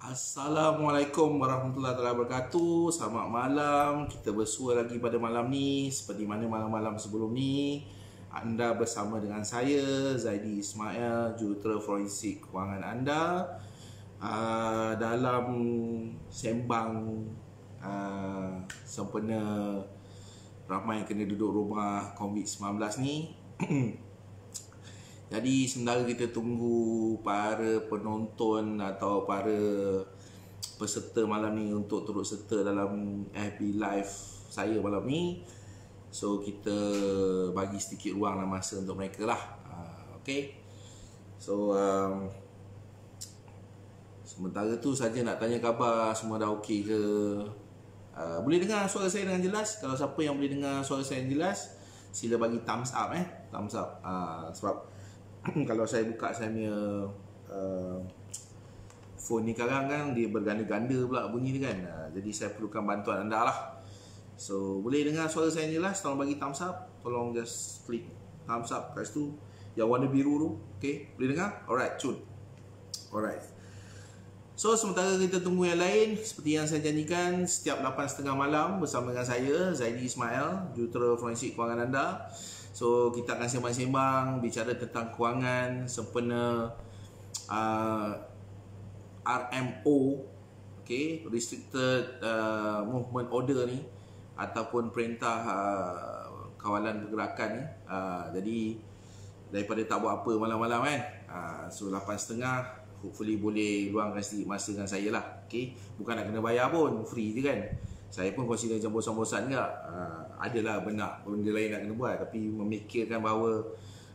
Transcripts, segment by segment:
Assalamualaikum warahmatullahi wabarakatuh. Selamat malam. Kita bersua lagi pada malam ni. Seperti mana malam-malam sebelum ni, anda bersama dengan saya, Zaidi Ismail, jurutera forensik kewangan anda, dalam sembang sempena ramai kena duduk rumah COVID-19 ni. Jadi sementara kita tunggu para penonton atau para peserta malam ni untuk turut serta dalam FB Live saya malam ni, so kita bagi sedikit ruang dan masa untuk mereka lah. Okay. So sementara tu saja nak tanya khabar, semua dah okey ke? Boleh dengar suara saya dengan jelas? Kalau siapa yang boleh dengar suara saya dengan jelas, sila bagi thumbs up thumbs up. Sebab kalau saya buka saya punya phone ni sekarang kan dia berganda-ganda pula bunyi dia kan. Jadi saya perlukan bantuan anda lah. So boleh dengar suara saya jelas, tolong bagi thumbs up. Tolong just klik thumbs up kat situ yang warna biru tu. Okay, boleh dengar? Alright, cun. Alright. So sementara kita tunggu yang lain, seperti yang saya janjikan, setiap 8.30 malam bersama dengan saya, Zaidi Ismail, jurutera forensik kewangan anda. So kita akan sembang-sembang bicara tentang kewangan sempena RMO, okay, Restricted Movement Order ni, ataupun perintah kawalan pergerakan ni. Jadi daripada tak buat apa malam-malam kan, so 8.30 hopefully boleh luangkan sedikit masa dengan saya lah. Okay, bukan nak kena bayar pun, free je kan. Saya pun consider macam bosan-bosan juga. Adalah benar benda lain nak kena buat, tapi memikirkan bahawa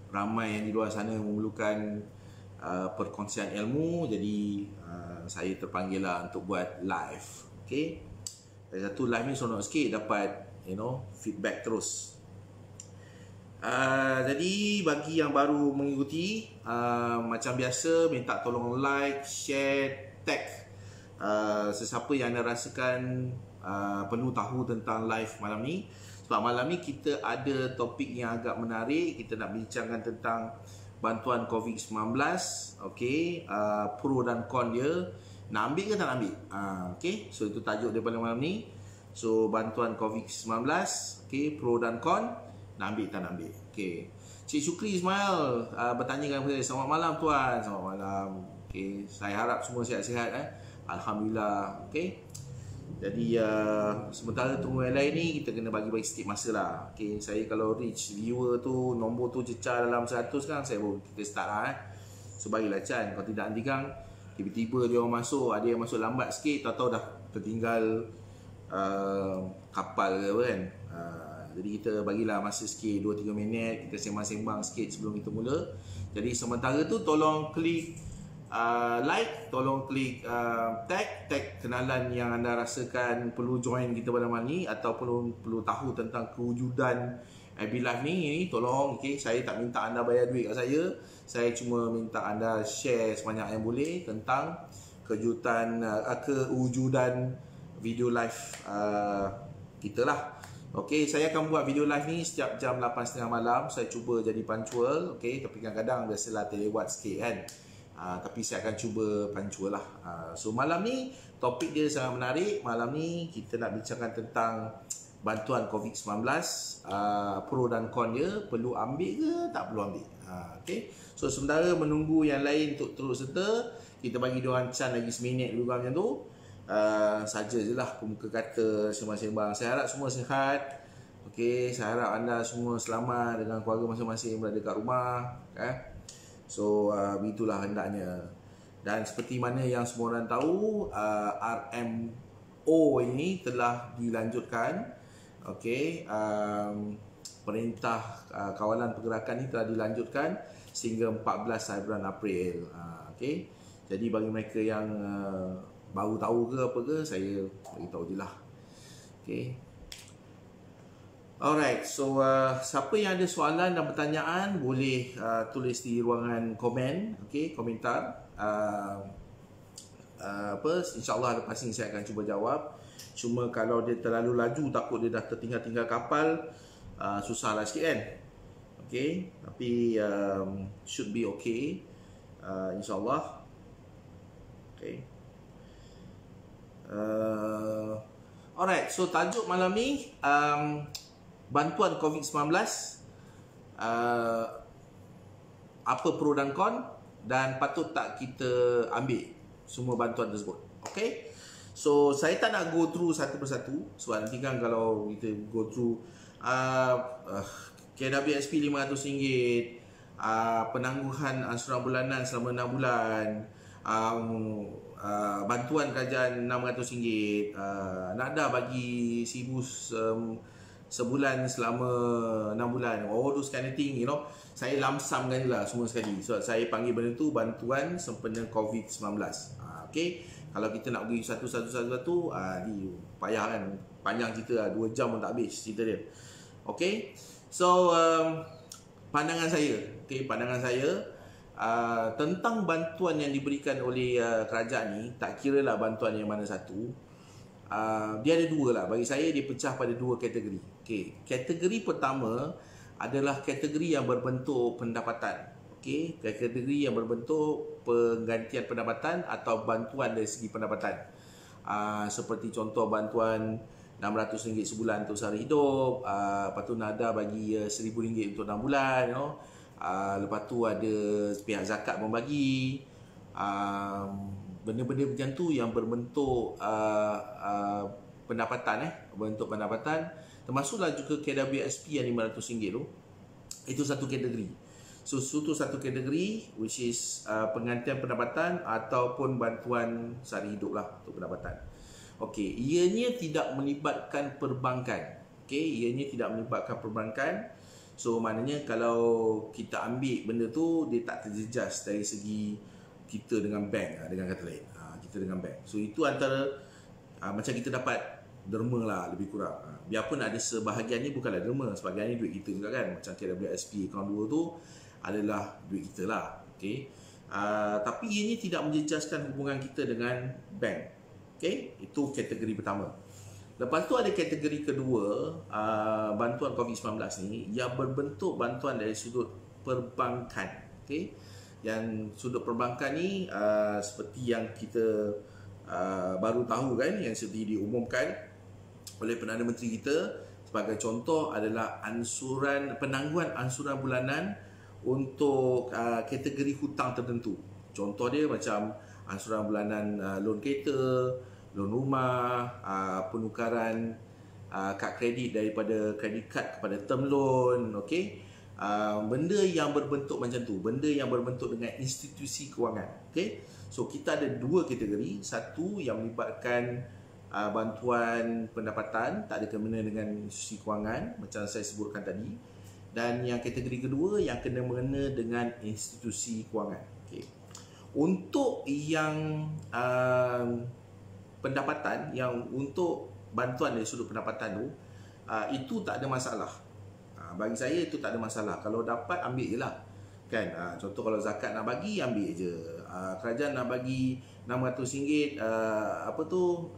ramai yang di luar sana memerlukan perkongsian ilmu. Jadi saya terpanggil lah untuk buat live. Okay, dari satu live ni seronok sikit, dapat feedback terus. Jadi bagi yang baru mengikuti, macam biasa minta tolong like, share, tag sesiapa yang anda rasakan perlu tahu tentang live malam ni. Sebab malam ni kita ada topik yang agak menarik. Kita nak bincangkan tentang bantuan COVID-19. Okay, pro dan con dia. Nak ambil ke tak nak ambil? Okay, so itu tajuk daripada malam ni. So bantuan COVID-19, okay, pro dan con, nak ambil tak nak ambil. Okay, Cik Syukri Ismail bertanyakan kepada saya, selamat malam tuan. Selamat malam. Okay, saya harap semua sihat-sihat. Alhamdulillah. Okay, jadi sementara tunggu yang lain ni, kita kena bagi-bagi sikit masa lah. Okay, saya kalau reach viewer tu, nombor tu cecah dalam 100 kan, saya baru kita start lah. So bagilah Chan, kalau tidak nanti kan tiba-tiba dia orang masuk, ada yang masuk lambat sikit, tahu-tahu dah tertinggal kapal ke apa kan. Jadi kita bagilah masa sikit, 2-3 minit, kita sembang-sembang sikit sebelum kita mula. Jadi sementara tu tolong klik like, tolong klik tag kenalan yang anda rasakan perlu join kita pada malam ni, atau perlu tahu tentang kewujudan FB Live ni. Tolong, okay, saya tak minta anda bayar duit kat saya cuma minta anda share sebanyak yang boleh tentang kewujudan video live kita lah. Okay, saya akan buat video live ni setiap jam 8.30 malam. Saya cuba jadi punctual, okay, tapi kadang-kadang biasalah terlewat sikit kan. Tapi saya akan cuba punctual lah. So malam ni topik dia sangat menarik. Malam ni kita nak bincangkan tentang bantuan COVID-19, pro dan con dia, perlu ambil ke tak perlu ambil. Okay, so sementara menunggu yang lain untuk terus serta, kita bagi diorang chance lagi seminit dulu macam tu. Saja je lah pemuka kata, sembang-sembang. Saya harap semua sihat. Okay, saya harap anda semua selamat dengan keluarga masing-masing berada kat rumah kan. So begitulah hendaknya. Dan seperti mana yang semua orang tahu, RMO ini telah dilanjutkan. Okay, perintah kawalan pergerakan ini telah dilanjutkan sehingga 14 bulan April. Okay, jadi bagi mereka yang baru tahu ke apa ke, saya beritahu je lah. Okay, alright, so siapa yang ada soalan dan pertanyaan boleh tulis di ruangan komen, okay, komentar. InsyaAllah lepas ni saya akan cuba jawab. Cuma kalau dia terlalu laju, takut dia dah tertinggal-tinggal kapal, susah lah sikit kan. Okay, tapi should be okay, InsyaAllah. Okay, Alright, so tajuk malam ni bantuan COVID-19, apa pro dan con, dan patut tak kita ambil semua bantuan tersebut. Okay, so saya tak nak go through satu persatu sebab nanti kan kalau kita go through KWSP RM500, penangguhan ansuran bulanan selama 6 bulan, bantuan kerajaan RM600, NADA bagi RM1,000 sebulan selama 6 bulan, all those kind of thing, you know. Saya lamsamkan je lah semua sekali. So saya panggil benda tu bantuan sempena COVID-19. Okay, kalau kita nak pergi satu-satu, ni payah kan, panjang cerita lah, 2 jam pun tak habis cerita dia. Okay, so pandangan saya, pandangan saya tentang bantuan yang diberikan oleh kerajaan ni, tak kira lah bantuan yang mana satu, dia ada dua lah. Bagi saya dia pecah pada dua kategori. Kategori pertama adalah kategori yang berbentuk pendapatan. Kategori yang berbentuk penggantian pendapatan atau bantuan dari segi pendapatan. Seperti contoh bantuan RM600 sebulan untuk sara hidup, lepas tu NADA bagi RM1,000 untuk 6 bulan, you know. Lepas tu ada pihak zakat membagi, benda-benda macam tu yang berbentuk pendapatan, bentuk pendapatan, termasuklah juga KWSP yang RM500 tu. Itu satu kategori. So itu satu kategori which is penggantian pendapatan ataupun bantuan sara hidup lah untuk pendapatan. Ianya tidak melibatkan perbankan. Ianya tidak melibatkan perbankan. So maknanya kalau kita ambil benda tu, dia tak terjejas dari segi kita dengan bank, dengan kata lain, kita dengan bank. So itu antara macam kita dapat derma lah lebih kurang. Biarpun ada sebahagian ni bukanlah derma, sebahagian ni duit kita juga kan. Macam KWSP account 2 tu adalah duit kita lah. Tapi ianya tidak menjejaskan hubungan kita dengan bank. Itu kategori pertama. Lepas tu ada kategori kedua, bantuan COVID-19 ni yang berbentuk bantuan dari sudut perbankan. Yang sudut perbankan ni seperti yang kita baru tahu kan, yang seperti diumumkan oleh Perdana Menteri kita, sebagai contoh adalah penangguhan ansuran bulanan untuk kategori hutang tertentu. Contoh dia macam ansuran bulanan loan kereta, loan rumah, penukaran kad kredit daripada kredit kad kepada term loan. Benda yang berbentuk macam tu, benda yang berbentuk dengan institusi kewangan. So kita ada dua kategori. Satu yang melibatkan bantuan pendapatan, tak ada kena dengan institusi kewangan macam saya sebutkan tadi. Dan yang kategori kedua yang kena mengena dengan institusi kewangan. Untuk yang pendapatan, yang untuk bantuan dari sudut pendapatan tu, itu tak ada masalah. Bagi saya itu tak ada masalah. Kalau dapat, ambil je lah kan. Contoh kalau zakat nak bagi, ambil je. Kerajaan nak bagi RM600, apa tu,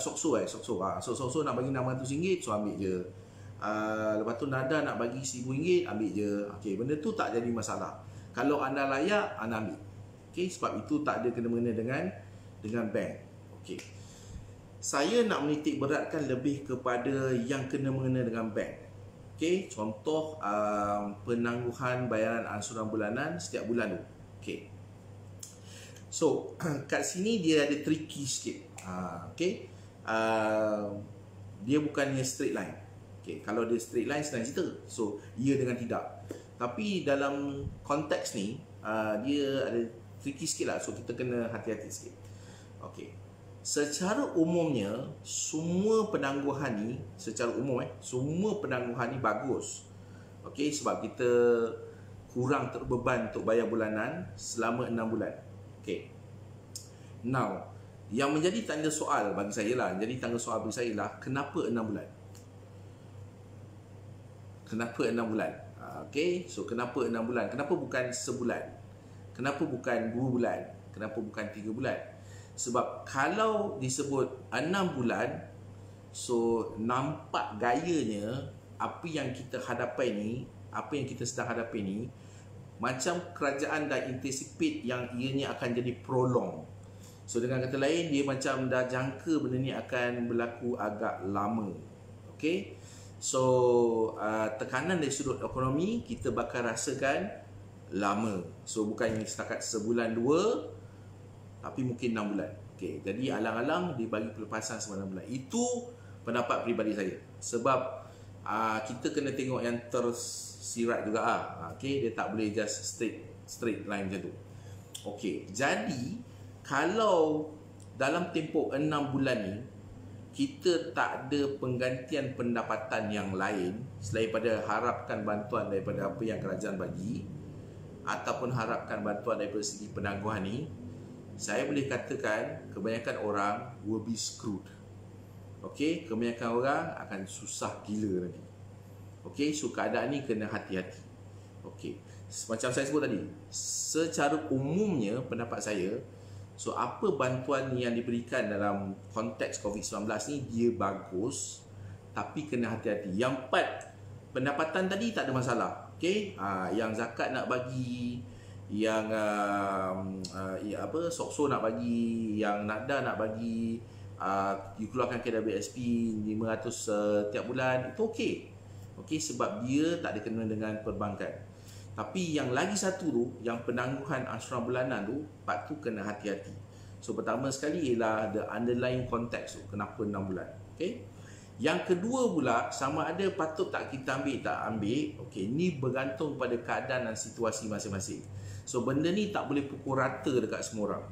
Sokso nak bagi RM600, so ambil je. Lepas tu NADA nak bagi RM1,000, ambil je. Benda tu tak jadi masalah. Kalau anda layak, anda ambil. Sebab itu tak ada kena-mengena dengan bank. Saya nak menitik beratkan lebih kepada yang kena-mengena dengan bank. Contoh penangguhan bayaran ansuran bulanan setiap bulan tu. So kat sini dia ada tricky sikit. Dia bukannya straight line. Kalau dia straight line senang cerita. So ya dengan tidak. Tapi dalam konteks ni dia ada tricky sikit lah. So kita kena hati-hati sikit. Secara umumnya semua penangguhan ni, secara umum semua penangguhan ni bagus. Sebab kita kurang terbeban untuk bayar bulanan selama 6 bulan. Now, yang menjadi tanda soal bagi saya lah, kenapa 6 bulan? Kenapa 6 bulan? So kenapa 6 bulan? Kenapa bukan sebulan? Kenapa bukan 2 bulan? Kenapa bukan 3 bulan? Sebab kalau disebut 6 bulan, so nampak gayanya apa yang kita hadapi ni, apa yang kita sedang hadapi ni, macam kerajaan dah anticipate yang ianya akan jadi prolong. So dengan kata lain, dia macam dah jangka benda ni akan berlaku agak lama. Okay, so tekanan dari sudut ekonomi kita bakal rasakan lama. So bukan setakat sebulan dua, tapi mungkin 6 bulan. Okay, jadi alang-alang dia bagi pelepasan selama 6 bulan. Itu pendapat peribadi saya. Sebab kita kena tengok yang tersirat juga. Okay, dia tak boleh just straight line macam tu. Okay, jadi kalau dalam tempoh 6 bulan ni kita tak ada penggantian pendapatan yang lain selain pada harapkan bantuan daripada apa yang kerajaan bagi ataupun harapkan bantuan daripada segi penangguhan ni, saya boleh katakan kebanyakan orang will be screwed. Okey, kebanyakan orang akan susah gila nanti. Okey, so keadaan ni kena hati-hati. Okey, macam saya sebut tadi, secara umumnya pendapat saya, so apa bantuan yang diberikan dalam konteks COVID-19 ni dia bagus, tapi kena hati-hati. Yang 4 pendapatan tadi tak ada masalah. Okey, yang zakat nak bagi, yang SOKSO nak bagi, yang NADA nak bagi, you keluarkan KWSP 500 tiap bulan, itu okey. Okey, sebab dia tak ada kena dengan perbankan. Tapi yang lagi satu tu, yang penangguhan ansuran bulanan tu, part tu kena hati-hati. So pertama sekali ialah the underlying context tu, kenapa 6 bulan. Okey. Yang kedua pula, sama ada patut tak kita ambil tak ambil. Okey, ni bergantung pada keadaan dan situasi masing-masing. So benda ni tak boleh pukul rata dekat semua orang.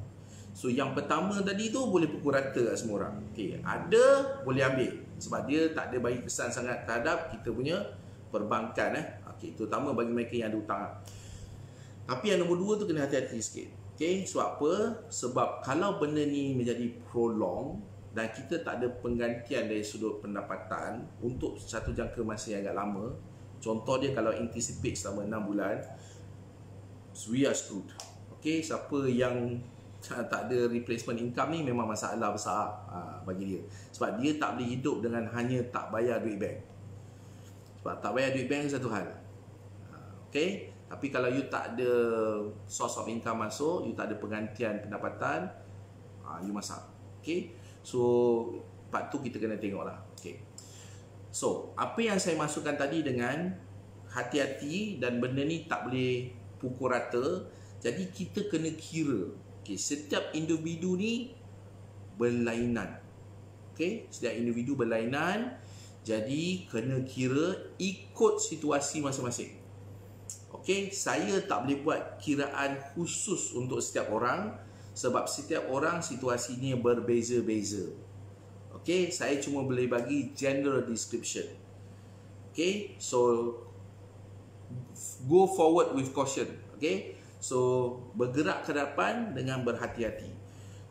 So yang pertama tadi tu boleh pukul rata dekat semua orang. Okey, ada boleh ambil sebab dia tak ada bagi kesan sangat terhadap kita punya perbankan Okey, terutama bagi mereka yang ada hutang. Tapi yang nombor 2 tu kena hati-hati sikit. Okey, sebab apa? Sebab kalau benda ni menjadi prolong dan kita tak ada penggantian dari sudut pendapatan untuk satu jangka masa yang agak lama, contoh dia kalau anticipate selama 6 bulan, we are screwed. Okey, siapa yang tak ada replacement income ni memang masalah besar bagi dia. Sebab dia tak boleh hidup dengan hanya tak bayar duit bank. Sebab tak bayar duit bank satu hal. Okay, tapi kalau you tak ada source of income masuk, you tak ada penggantian pendapatan, you masak. Okay, so part tu kita kena tengok lah. Okay, so apa yang saya masukkan tadi dengan hati-hati dan benda ni tak boleh pukul rata. Jadi kita kena kira, okay, setiap individu ni berlainan. Okay, setiap individu berlainan. Jadi kena kira ikut situasi masing-masing. Okey, saya tak boleh buat kiraan khusus untuk setiap orang sebab setiap orang situasinya berbeza-beza. Okey, saya cuma boleh bagi general description. Okey, so go forward with caution. Okey, so bergerak ke depan dengan berhati-hati.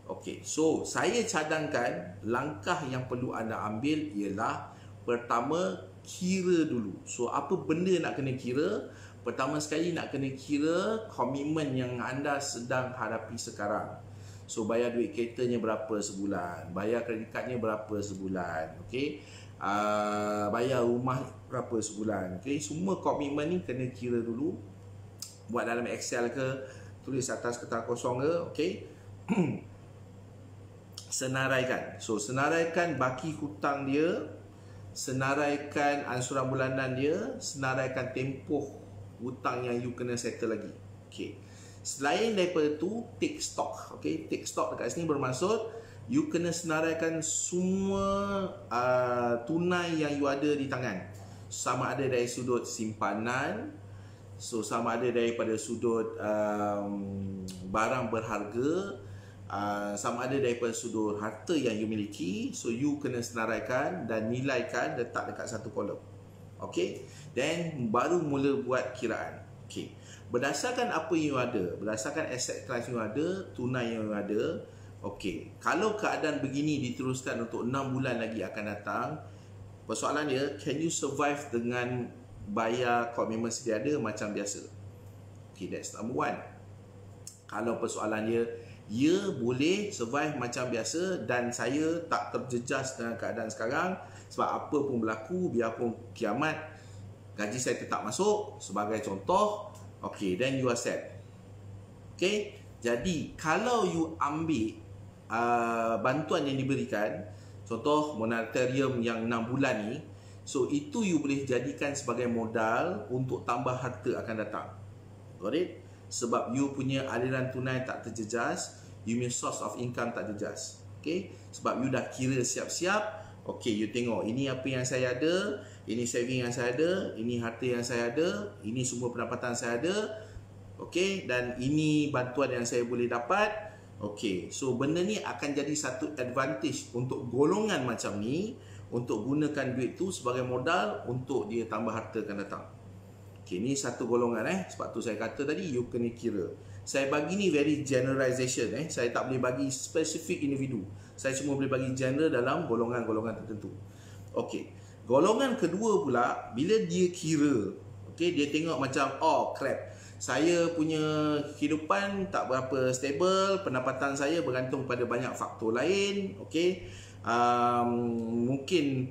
Okey, so saya cadangkan langkah yang perlu anda ambil ialah pertama, kira dulu. So apa benda nak kena kira? Pertama sekali nak kena kira komitmen yang anda sedang hadapi sekarang. So bayar duit keretanya berapa sebulan, bayar kredit cardnya berapa sebulan, okey, bayar rumah berapa sebulan, okey. Semua komitmen ni kena kira dulu. Buat dalam Excel ke, tulis atas kertas kosong ke, okey. Senaraikan. So senaraikan baki hutang dia, senaraikan ansuran bulanan dia, senaraikan tempoh hutang yang you kena settle lagi. Okey. Selain daripada tu, take stock. Okey, take stock dekat sini bermaksud you kena senaraikan semua tunai yang you ada di tangan. Sama ada dari sudut simpanan, so sama ada daripada sudut barang berharga, sama ada daripada sudut harta yang you miliki. So you kena senaraikan dan nilaikan, letak dekat satu kolom. Okey, then baru mula buat kiraan. Okey, berdasarkan apa yang ada, berdasarkan asset class yang ada, tunai yang ada. Okey, kalau keadaan begini diteruskan untuk 6 bulan lagi akan datang, persoalan dia, can you survive dengan bayar komitmen sedia ada macam biasa? Okey, that's number 1. Kalau persoalan dia, ya boleh survive macam biasa dan saya tak terjejas dengan keadaan sekarang, sebab apa pun berlaku, biarpun kiamat, gaji saya tetap masuk sebagai contoh. Okay, then you are set. Okay, jadi kalau you ambil bantuan yang diberikan, contoh moratorium yang 6 bulan ni, so itu you boleh jadikan sebagai modal untuk tambah harta akan datang. Got it? Sebab you punya aliran tunai tak terjejas, you punya source of income tak terjejas. Okay? Sebab you dah kira siap-siap. Okay, you tengok ini apa yang saya ada, ini saving yang saya ada, ini harta yang saya ada, ini semua pendapatan saya ada. Okay, dan ini bantuan yang saya boleh dapat. Okay, so benda ni akan jadi satu advantage untuk golongan macam ni, untuk gunakan duit tu sebagai modal untuk dia tambah harta akan datang. Okay, ni satu golongan sebab tu saya kata tadi you kena kira. Saya bagi ni very generalization saya tak boleh bagi specific individu. Saya cuma boleh bagi general dalam golongan-golongan tertentu. Okey. Golongan kedua pula, bila dia kira, okey, dia tengok macam oh crap, saya punya kehidupan tak berapa stable, pendapatan saya bergantung pada banyak faktor lain, okey. Mungkin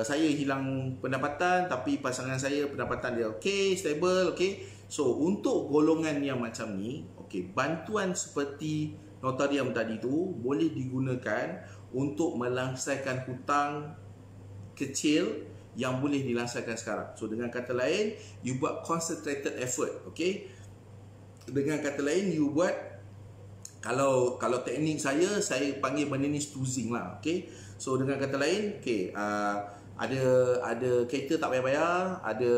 saya hilang pendapatan tapi pasangan saya pendapatan dia okey, stable, okey. So untuk golongan yang macam ni, okey, bantuan seperti notarium tadi tu boleh digunakan untuk melangsaikan hutang kecil yang boleh dilangsaikan sekarang. So dengan kata lain, you buat concentrated effort, okey. Dengan kata lain, you buat, kalau teknik saya panggil benda ni stoozing lah, okey. So dengan kata lain, okey, ada kereta tak payah bayar, ada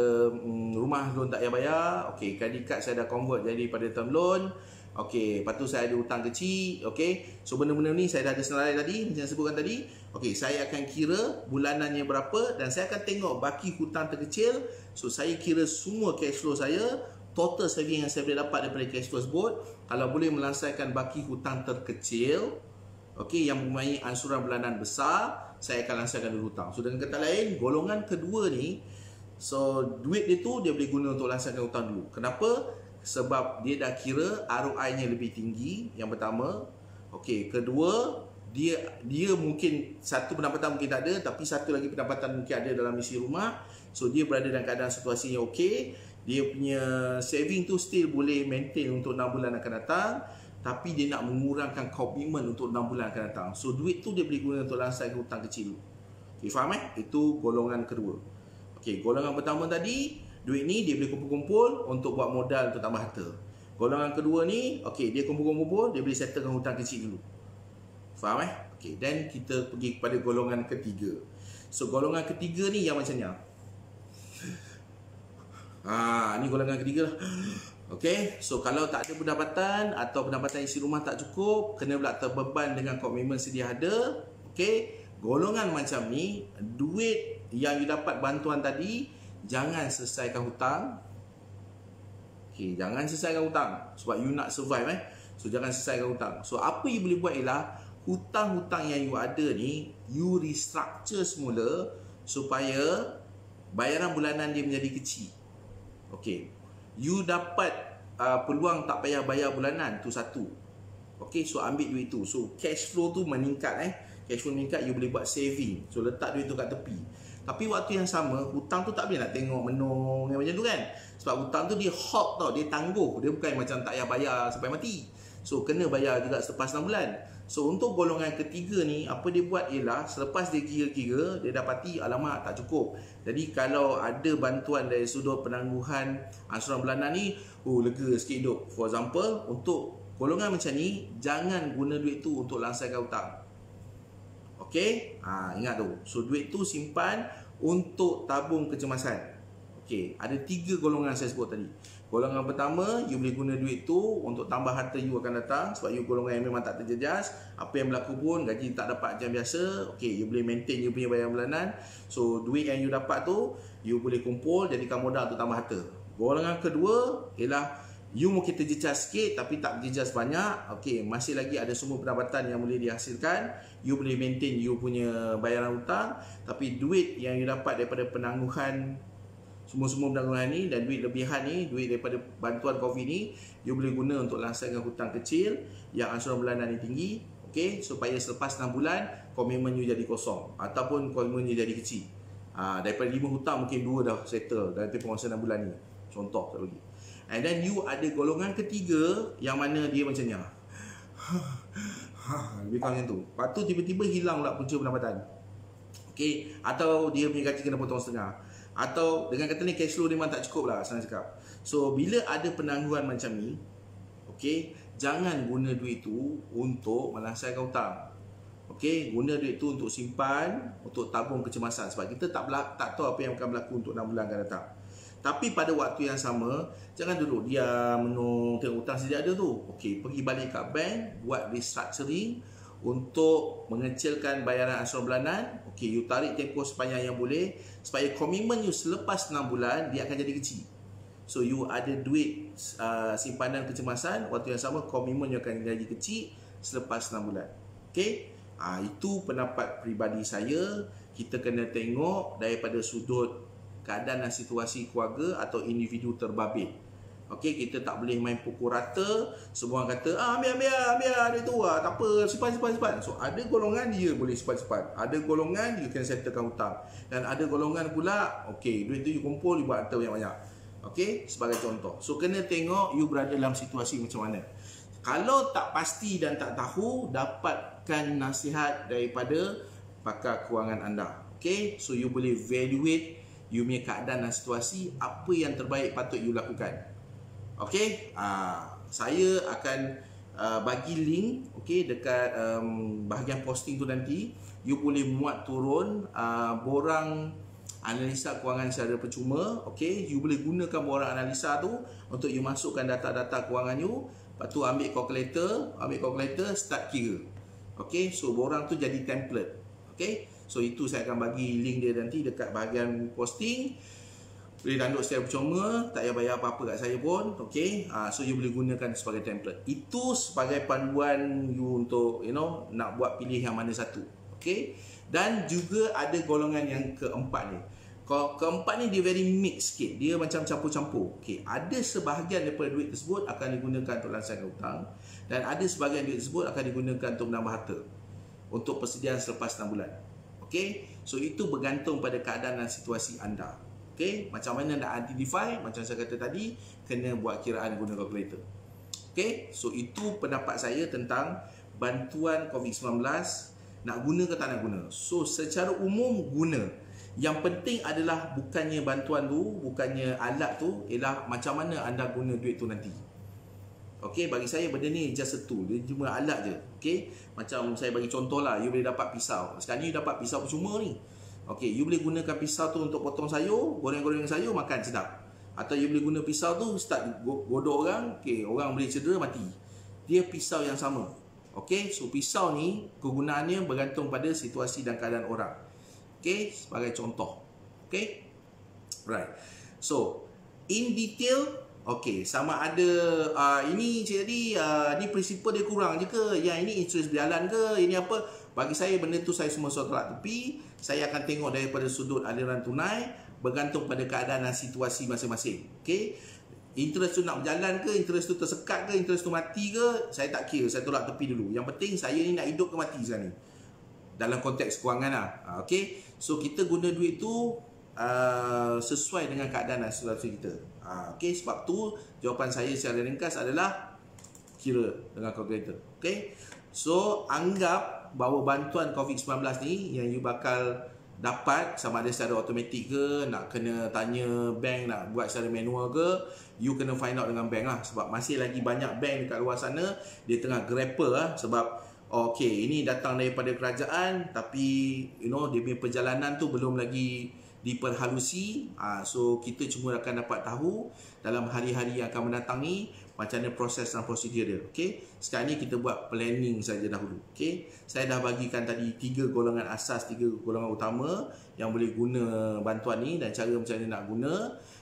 rumah loan tak payah bayar, okey, credit card saya dah convert jadi pada term loan, okey, lepas tu saya ada hutang kecil, okey. So benda-benda ni saya dah ada senarai tadi, macam saya sebutkan tadi. Okey, saya akan kira bulanannya berapa dan saya akan tengok baki hutang terkecil. So saya kira semua cash flow saya, total saving yang saya boleh dapat daripada cash flow tersebut. Kalau boleh melangsaikan baki hutang terkecil, okey, yang mempunyai ansuran bulanan besar, saya akan langsaikan dulu hutang. So dengan kata lain, golongan kedua ni, so duit dia tu dia boleh guna untuk langsaikan hutang dulu. Kenapa? Sebab dia dah kira ROI-nya lebih tinggi, yang pertama. Okey, kedua, dia mungkin satu pendapatan mungkin tak ada, tapi satu lagi pendapatan mungkin ada dalam isi rumah. So dia berada dalam keadaan situasinya okey. Dia punya saving tu still boleh maintain untuk 6 bulan akan datang, tapi dia nak mengurangkan komitmen untuk 6 bulan akan datang. So duit tu dia boleh guna untuk langsaikan hutang kecil. Okay, faham Itu golongan kedua. Okay, golongan pertama tadi, duit ni dia boleh kumpul-kumpul untuk buat modal untuk tambah harta. Golongan kedua ni, okay, dia kumpul-kumpul, dia boleh settlekan hutang kecil dulu. Faham Okay, dan kita pergi kepada golongan ketiga. So golongan ketiga ni yang macam ni. Ni golongan ketiga lah. Okey, so kalau tak ada pendapatan atau pendapatan isi rumah tak cukup, kena pula terbeban dengan komitmen sedia ada. Okey, golongan macam ni, duit yang you dapat bantuan tadi, jangan selesaikan hutang. Okey, jangan selesaikan hutang sebab you nak survive So jangan selesaikan hutang. So apa you boleh buat ialah hutang-hutang yang you ada ni, you restructure semula supaya bayaran bulanan dia menjadi kecil. Okey, you dapat peluang tak payah bayar bulanan, tu satu. Okey, so ambil duit tu. So cash flow tu meningkat Cash flow meningkat, you boleh buat saving. So letak duit tu kat tepi. Tapi waktu yang sama, hutang tu tak boleh nak tengok menung macam tu kan. Sebab hutang tu dia hot tau, dia tangguh. Dia bukan macam tak payah bayar sampai mati. So kena bayar juga selepas 6 bulan. So untuk golongan ketiga ni, apa dia buat ialah selepas dia kira-kira, dia dapati alamak tak cukup. Jadi kalau ada bantuan dari sudut penangguhan ansuran bulanan ni, lega sikit hidup. For example, untuk golongan macam ni, jangan guna duit tu untuk langsaikan hutang. Okey, ingat tu. So duit tu simpan untuk tabung kecemasan. Okey, ada 3 golongan saya sebut tadi. Golongan pertama, you boleh guna duit tu untuk tambah harta you akan datang. Sebab you golongan yang memang tak terjejas. Apa yang berlaku pun, gaji tak dapat macam biasa. Okay, you boleh maintain you punya bayaran bulanan. So, duit yang you dapat tu, you boleh kumpul, jadikan modal untuk tambah harta. Golongan kedua, ialah you mungkin terjejas sikit, tapi tak terjejas banyak. Okay, masih lagi ada semua pendapatan yang boleh dihasilkan. You boleh maintain you punya bayaran hutang. Tapi duit yang you dapat daripada penangguhan semua penangguhan ni dan duit lebihan ni, duit daripada bantuan COVID ni, you boleh guna untuk langsaikan hutang kecil yang ansuran bulanan ni tinggi. Okay, supaya selepas 6 bulan komitmen you jadi kosong ataupun komitmen you jadi kecil. Daripada 5 hutang mungkin 2 dah settle dalam tempoh masa 6 bulan ni. Contoh saya bagi. And then you ada golongan ketiga yang mana dia macam ni. Lebih kurang macam tu. Lepas tu tiba-tiba hilang pula punca pendapatan. Okey, atau dia punya gaji kena potong setengah. Atau dengan kata ni cash flow dia memang tak cukup lah, senang cakap. So bila ada penangguhan macam ni, okey, jangan guna duit tu untuk melangsaikan hutang. Okey, guna duit tu untuk simpan, untuk tabung kecemasan, sebab kita tak tahu apa yang akan berlaku untuk 6 bulan akan datang. Tapi pada waktu yang sama, jangan duduk diam menung tengok hutang sedia ada tu. Okey, pergi balik kat bank, buat restructuring untuk mengecilkan bayaran asuransi bulanan. Okey, you tarik tempoh sepanjang yang boleh supaya komitmen you selepas 6 bulan dia akan jadi kecil. So you ada duit simpanan kecemasan, waktu yang sama komitmen you akan jadi kecil selepas 6 bulan. Okey, itu pendapat peribadi saya. Kita kena tengok daripada sudut keadaan dan situasi keluarga atau individu terbabit. Okey, kita tak boleh main pukul rata. Semua orang kata, ambil duit tu tak apa, simpan. So ada golongan dia boleh simpan. Ada golongan you can settlekan hutang. Dan ada golongan pula, okey, duit tu you kumpul, you buat harta banyak-banyak. Okey, sebagai contoh. So kena tengok you berada dalam situasi macam mana. Kalau tak pasti dan tak tahu, dapatkan nasihat daripada pakar kewangan anda. Okey, so you boleh evaluate you punya keadaan dan situasi, apa yang terbaik patut you lakukan. Okey, saya akan bagi link dekat bahagian posting tu nanti. You boleh muat turun borang analisa kewangan secara percuma. Okey, you boleh gunakan borang analisa tu untuk you masukkan data-data kewangan you. Lepas tu ambil calculator, start kira. Okey, so borang tu jadi template. Okey, so itu saya akan bagi link dia nanti dekat bahagian posting. Boleh download secara percuma, tak payah bayar apa-apa kat saya pun. Okey, so you boleh gunakan sebagai template. Itu sebagai panduan you untuk nak buat pilih yang mana satu. Okey, dan juga ada golongan yang keempat ni. Keempat ni dia very mix sikit. Dia macam campur-campur. Okey, ada sebahagian daripada duit tersebut akan digunakan untuk langsaikan hutang, dan ada sebahagian duit tersebut akan digunakan untuk menambah harta untuk persediaan selepas 6 bulan. Okey, so itu bergantung pada keadaan dan situasi anda. Okey, macam mana nak identify, macam saya kata tadi, kena buat kiraan guna calculator. Okey, so itu pendapat saya tentang bantuan COVID-19, nak guna ke tak nak guna. So secara umum guna. Yang penting adalah bukannya bantuan tu, bukannya alat tu, ialah macam mana anda guna duit tu nanti. Okey, bagi saya benda ni just a tool, dia cuma alat je. Okey, macam saya bagi contoh lah, you boleh dapat pisau. Sekarang ni you dapat pisau percuma ni. Okey, you boleh gunakan pisau tu untuk potong sayur, goreng-goreng sayur, makan sedap. Atau you boleh guna pisau tu start godok orang, okey, orang boleh cedera, mati. Dia pisau yang sama. Okey, so pisau ni kegunaannya bergantung pada situasi dan keadaan orang. Okey, sebagai contoh. Okey, right. So in detail, okey, sama ada ini jadi ni prinsipal dia kurang je ke, yang ini interest berjalan ke, ini apa. Bagi saya benda tu saya semua tolak tepi. Saya akan tengok daripada sudut aliran tunai, bergantung pada keadaan dan situasi masing-masing. Okey, interest tu nak berjalan ke, interest tu tersekat ke, interest tu mati ke, saya tak kira, saya tolak tepi dulu. Yang penting saya ni nak hidup ke mati sekarang ni, dalam konteks kewangan lah. Okey, so kita guna duit tu sesuai dengan keadaan dan situasi kita. Okey, sebab tu jawapan saya secara ringkas adalah kira dengan calculator. Okey, so anggap bahawa bantuan COVID-19 ni yang you bakal dapat, sama ada secara automatik ke, nak kena tanya bank, nak buat secara manual ke, you kena find out dengan bank lah. Sebab masih lagi banyak bank dekat luar sana, dia tengah grapple lah. Sebab okey, ini datang daripada kerajaan, tapi dia punya perjalanan tu belum lagi diperhalusi. So kita cuma akan dapat tahu dalam hari-hari yang akan mendatang ni macam mana proses dan prosedur dia. Okey, sekarang ni kita buat planning saja dahulu. Okey, saya dah bagikan tadi 3 golongan asas, 3 golongan utama yang boleh guna bantuan ni dan cara macam mana nak guna.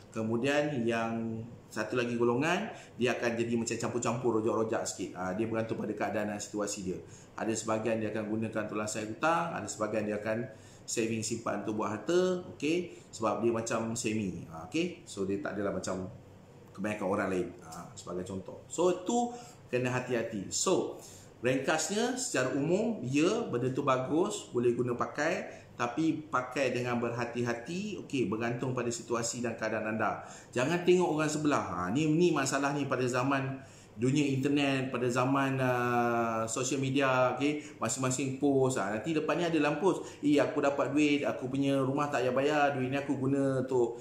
Kemudian yang satu lagi golongan, dia akan jadi macam campur-campur, rojak-rojak sikit. Dia bergantung pada keadaan dan situasi dia. Ada sebahagian dia akan gunakan untuk langsai hutang, ada sebahagian dia akan saving simpan untuk buat harta. Okey, sebab dia macam semi. Okey, so dia tak adalah macam kebanyakan orang lain, sebagai contoh. So itu kena hati-hati. So ringkasnya, secara umum, ya, benda tu bagus, boleh guna pakai, tapi pakai dengan berhati-hati. Okey, bergantung pada situasi dan keadaan anda. Jangan tengok orang sebelah. Ni masalah ni pada zaman dunia internet, pada zaman social media, okay, masing-masing post, nanti depan ni ada dalam post, aku dapat duit, aku punya rumah tak payah bayar, duit ni aku guna untuk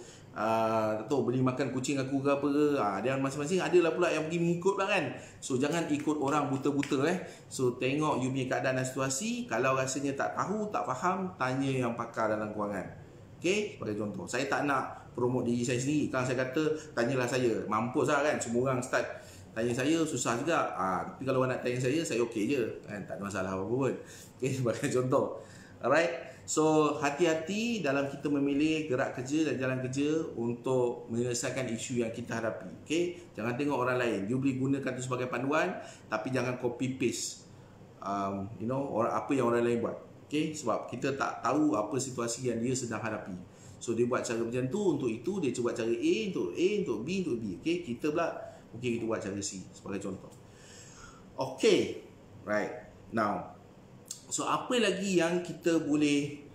beli makan kucing aku ke apa ke. Dia masing-masing adalah pula yang pergi mengikut lah kan. So jangan ikut orang buta-buta So tengok you punya keadaan dan situasi. Kalau rasanya tak tahu, tak faham, tanya yang pakar dalam kewangan. Okay, sebagai contoh, saya tak nak promote diri saya sendiri. Kalau saya kata, tanyalah saya. Mampus lah kan, semua orang start tanya saya, susah juga. Tapi kalau orang nak tanya saya okey je kan? Tak ada masalah apa-apa pun. Okay, sebagai contoh. Alright, so hati-hati dalam kita memilih gerak kerja dan jalan kerja untuk menyelesaikan isu yang kita hadapi. Okay, jangan tengok orang lain. You boleh gunakan itu sebagai panduan, tapi jangan copy paste apa yang orang lain buat. Okay, sebab kita tak tahu apa situasi yang dia sedang hadapi. So dia buat cara macam tu untuk itu, dia cuba cara A untuk B untuk B. Okay, kita pula mungkin kita buat cara C sebagai contoh. Okay, right. Now, so apa lagi yang kita boleh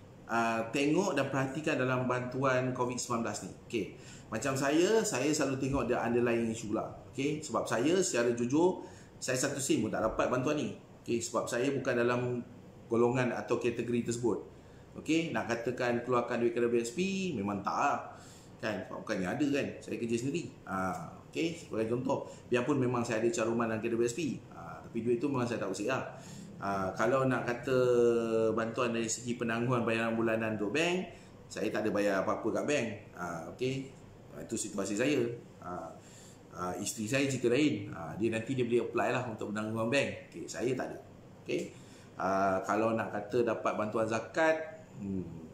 tengok dan perhatikan dalam bantuan COVID-19 ni? Okay, macam saya selalu tengok the underlying issue lah. Okay, sebab saya secara jujur, saya satu sen pun tak dapat bantuan ni. Okay, sebab saya bukan dalam golongan atau kategori tersebut. Okey, nak katakan keluarkan duit kepada BSP, memang tak lah. Kan, bukannya ada kan, saya kerja sendiri. Okey, sebagai contoh, biarpun memang saya ada caruman dalam kedai BSP, tapi duit tu memang saya tak usik lah. Kalau nak kata bantuan dari segi penangguhan bayaran bulanan untuk bank, saya tak ada bayar apa-apa kat bank. Okey, itu situasi saya. Isteri saya cerita lain, dia nanti dia boleh apply lah untuk penangguhan bank. Okey, saya tak ada. Okey, kalau nak kata dapat bantuan zakat,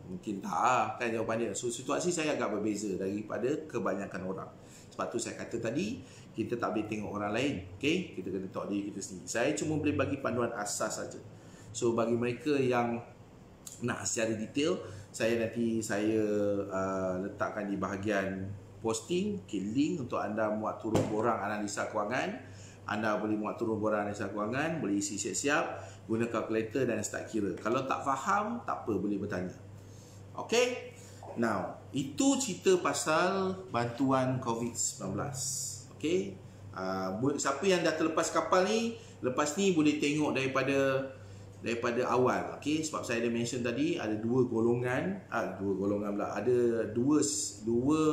mungkin tak kan jawapan dia. So situasi saya agak berbeza daripada kebanyakan orang. Sebab tu saya kata tadi, kita tak boleh tengok orang lain. Okay? Kita kena tengok diri kita sendiri. Saya cuma boleh bagi panduan asas saja. So bagi mereka yang nak secara detail, saya letakkan di bahagian posting, link untuk anda muat turun borang analisa kewangan. Anda boleh muat turun borang analisa kewangan, boleh isi siap-siap, guna kalkulator dan start kira. Kalau tak faham, tak apa, boleh bertanya. Okay? Now, itu cerita pasal bantuan COVID-19. Okay? Siapa yang dah terlepas kapal ni, lepas ni boleh tengok daripada awal. Okay? Sebab saya dah mention tadi, ada dua golongan pula. Ada dua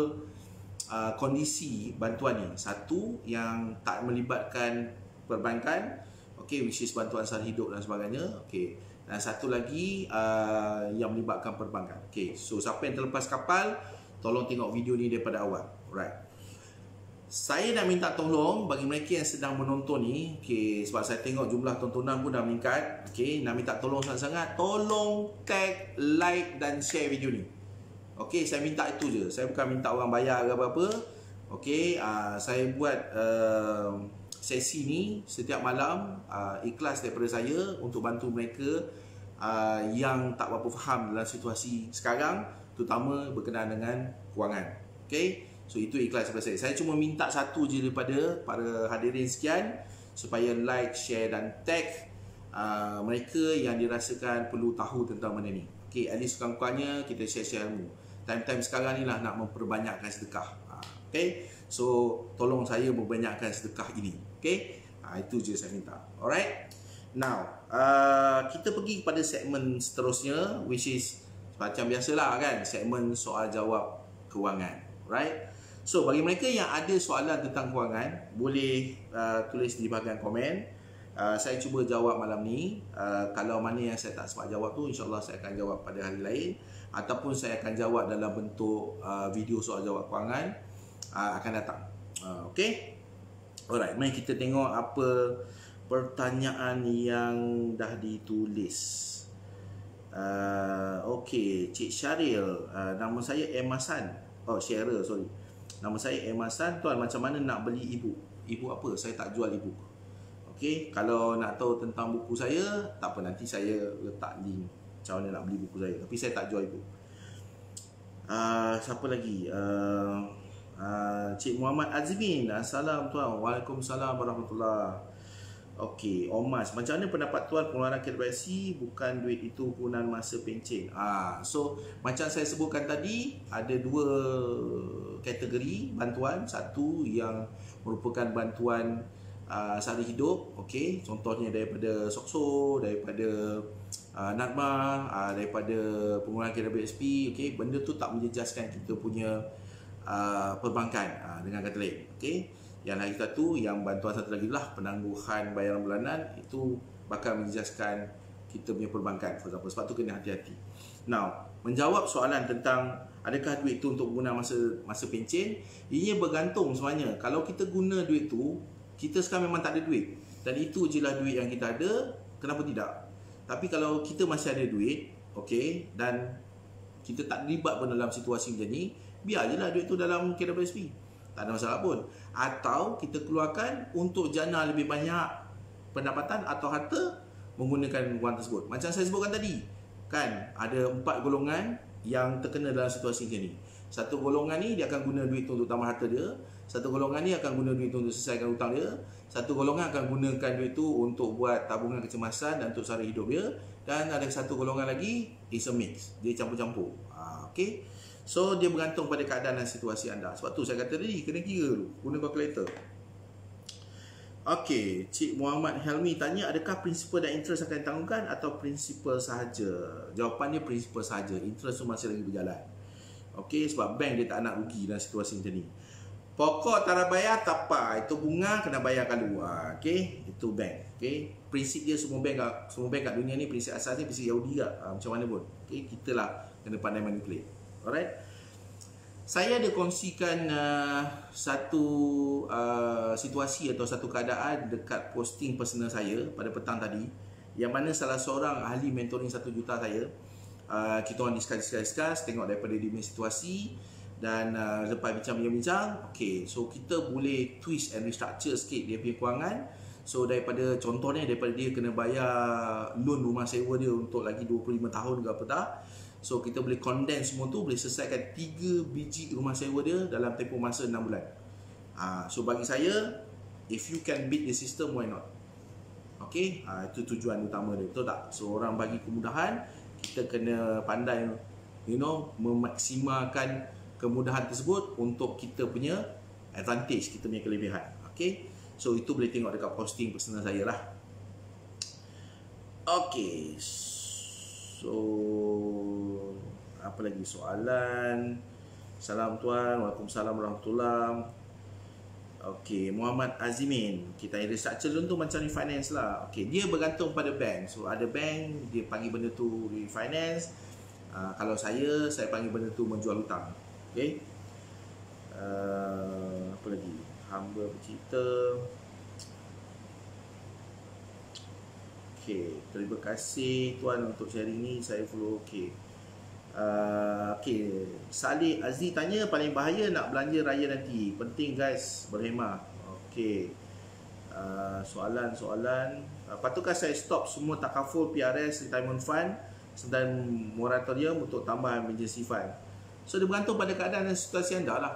kondisi bantuan ni. Satu yang tak melibatkan perbankan, okay, which is bantuan sara hidup dan sebagainya. Okay, dan satu lagi yang melibatkan perbankan. Okay, so siapa yang terlepas kapal, tolong tengok video ni daripada awal. Alright, saya nak minta tolong bagi mereka yang sedang menonton ni, okay, sebab saya tengok jumlah tontonan pun dah meningkat. Okay, nak minta tolong sangat-sangat, tolong tag, like dan share video ni. Okey, saya minta itu je. Saya bukan minta orang bayar ke apa-apa. Okey, saya buat sesi ni setiap malam, ikhlas daripada saya untuk bantu mereka yang tak berapa faham dalam situasi sekarang, terutama berkenaan dengan kewangan. Okey, so itu ikhlas daripada saya. Saya cuma minta satu je daripada para hadirin sekian, supaya like, share dan tag mereka yang dirasakan perlu tahu tentang benda ni. Okey, at least kurang-kurangnya kita share-share ilmu. Time-time sekarang ni lah nak memperbanyakkan sedekah. Okay, so tolong saya membanyakkan sedekah ini. Okay, itu je saya minta. Alright, now kita pergi kepada segmen seterusnya, which is macam biasalah kan, segmen soal jawab kewangan. Right, so bagi mereka yang ada soalan tentang kewangan, boleh tulis di bahagian komen. Saya cuba jawab malam ni. Kalau mana yang saya tak sempat jawab tu, insyaAllah saya akan jawab pada hari lain, ataupun saya akan jawab dalam bentuk video soal jawab kewangan akan datang. Okay, alright, mari kita tengok apa pertanyaan yang dah ditulis. Okay, Cik Syaril, nama saya Emasan. Syaril, sorry. Nama saya Emasan. Tuan, macam mana nak beli e-book? E-book apa? Saya tak jual e-book. Okay, kalau nak tahu tentang buku saya, tak apa, nanti saya letak link macam mana nak beli buku saya. Tapi saya tak jual buku. Siapa lagi? Cik Muhammad Azmin. Assalamualaikum tuan. Waalaikumsalam warahmatullahi. Okey, Omas, macam mana pendapat tuan pengeluaran KWSC bukan duit itu penggunaan masa pencen? So macam saya sebutkan tadi, ada dua kategori bantuan. Satu yang merupakan bantuan sehari hidup. Okey, contohnya daripada SOXO, daripada NADMA, daripada penggunaan KWSP. Okey, benda tu tak menjejaskan kita punya perbankan, dengan kata lain. Okey, yang lagi satu, yang bantuan satu lagi lah penangguhan bayaran bulanan, itu bakal menjejaskan kita punya perbankan, for example. Sebab tu kena hati-hati. Now, menjawab soalan tentang adakah duit tu untuk guna masa pencen, ia bergantung sebenarnya. Kalau kita guna duit tu, kita sekarang memang tak ada duit, dan itu je lah duit yang kita ada, kenapa tidak? Tapi kalau kita masih ada duit, okey, dan kita tak terlibat pun dalam situasi macam ni, biar je lah duit tu dalam KWSP, tak ada masalah pun. Atau kita keluarkan untuk jana lebih banyak pendapatan atau harta menggunakan wang tersebut. Macam saya sebutkan tadi, kan ada 4 golongan yang terkena dalam situasi macam ni. Satu golongan ni dia akan guna duit tu untuk tambah harta dia, satu golongan ni akan guna duit tu untuk selesaikan hutang dia, satu golongan akan gunakan duit tu untuk buat tabungan kecemasan dan untuk sara hidup dia, dan ada satu golongan lagi is a mix, dia campur-campur. Okey, so dia bergantung pada keadaan dan situasi anda. Sebab tu saya kata tadi, kena kira dulu, guna calculator. Okey, Cik Muhammad Helmi tanya, adakah prinsipal dan interest akan ditangguhkan atau prinsipal sahaja? Jawapannya prinsipal sahaja, interest tu masih lagi berjalan. Okey, sebab bank dia tak nak rugi dalam situasi macam ni. Pokok tak nak bayar tak apa, itu bunga kena bayarkan dulu. Okey, itu bank. Okey, prinsip dia semua bank kat dunia ni, prinsip asasnya prinsip Yahudi lah, macam mana pun. Okey, kita lah kena pandai manipulate. Alright. Saya ada kongsikan satu situasi atau satu keadaan dekat posting personal saya pada petang tadi, yang mana salah seorang ahli mentoring 1 juta saya, kita orang discuss tengok daripada dia punya situasi, dan lepas bincang-bincang, okay, so kita boleh twist and restructure sikit dia punya kewangan. So daripada contohnya, daripada dia kena bayar loan rumah sewa dia untuk lagi 25 tahun ke apa tak, so kita boleh condense semua tu, boleh selesaikan 3 biji rumah sewa dia dalam tempoh masa 6 bulan. So bagi saya, if you can beat the system, why not? Okay, itu tujuan utama dia, betul tak? So orang bagi kemudahan, kita kena pandai, memaksimalkan kemudahan tersebut untuk kita punya advantage, kita punya kelebihan. Okay, so itu boleh tengok dekat posting personal saya lah. Okay, so apa lagi soalan? Salam tuan, waalaikumsalam warahmatullahi. Okey, Muhammad Azimin, kita restructure loan tu macam refinance lah. Okey, dia bergantung pada bank. So ada bank dia panggil benda tu refinance. Kalau saya panggil benda tu menjual hutang. Okey. Apa lagi? Hamba bercerita. Okey, terima kasih tuan untuk sharing ni, saya follow. Okey. Okey, Salih Azli tanya, paling bahaya nak belanja raya nanti. Penting guys, berhemah. Okey. Soalan. Patutkah saya stop semua takaful PRS retirement fund sedang moratorium untuk tambah emergency fund? So dia bergantung pada keadaan dan situasi anda lah.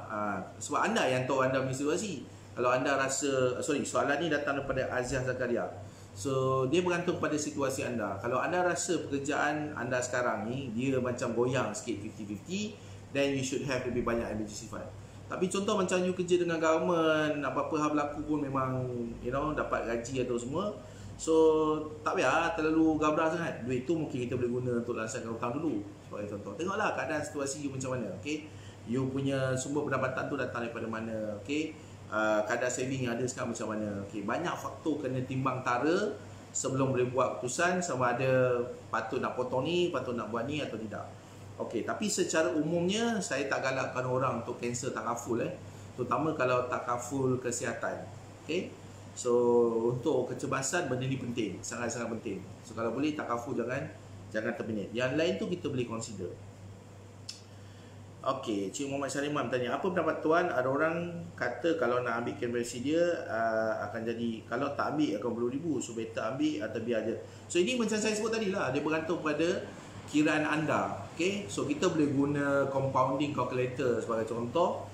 Sebab anda yang tahu anda punya situasi. Kalau anda rasa, soalan ni datang daripada Aziah Zakaria. So dia bergantung pada situasi anda. Kalau anda rasa pekerjaan anda sekarang ni dia macam goyang sikit 50-50, then you should have lebih banyak emergency fund. Tapi contoh macam you kerja dengan government, apa-apa hal berlaku pun memang dapat gaji atau semua, so tak payah terlalu gabra sangat. Duit tu mungkin kita boleh guna untuk laksanakan hutang dulu, sebagai contoh. Tengoklah keadaan situasi you macam mana. Okay, you punya sumber pendapatan tu datang daripada mana. Okay, kadar saving yang ada sekarang macam mana. Okay, banyak faktor kena timbang tara sebelum boleh buat keputusan sama ada patut nak potong ni, patut nak buat ni atau tidak. Okay, tapi secara umumnya saya tak galakkan orang untuk cancel takaful, terutama kalau takaful kesihatan. Okay, so untuk kecemasan benda ni penting, sangat-sangat penting. So kalau boleh takaful jangan terminate. Yang lain tu kita boleh consider. Okey, Cik Muhammad Syariman tanya, apa pendapat tuan? Ada orang kata kalau nak ambil KWSP dia akan jadi, kalau tak ambil akan RM10,000, so better ambil atau biar je. So ini macam saya sebut tadi lah, dia bergantung pada kiraan anda. Okey, so kita boleh guna compounding calculator sebagai contoh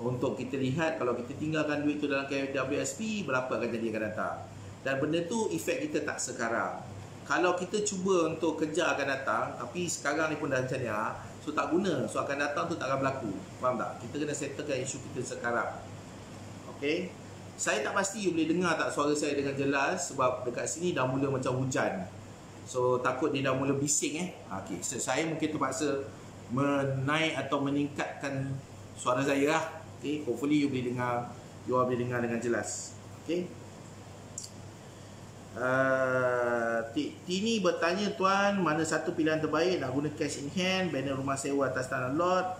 untuk kita lihat kalau kita tinggalkan duit tu dalam KWSP, berapa akan jadi akan datang. Dan benda tu efek kita tak sekarang. Kalau kita cuba untuk kejar akan datang, tapi sekarang ni pun dah macam ni, so tak guna, so akan datang tu tak akan berlaku. Faham tak? Kita kena settlekan isu kita sekarang. Okay, Saya tak pasti you boleh dengar tak suara saya dengan jelas sebab dekat sini dah mula macam hujan. So takut dia dah mula bising Okay, so saya mungkin terpaksa menaik atau meningkatkan suara saya lah. Okay, hopefully you boleh dengar, you all boleh dengar dengan jelas. Okay. Tini bertanya, tuan, mana satu pilihan terbaik, nak guna cash in hand, banner rumah sewa atas tanah lot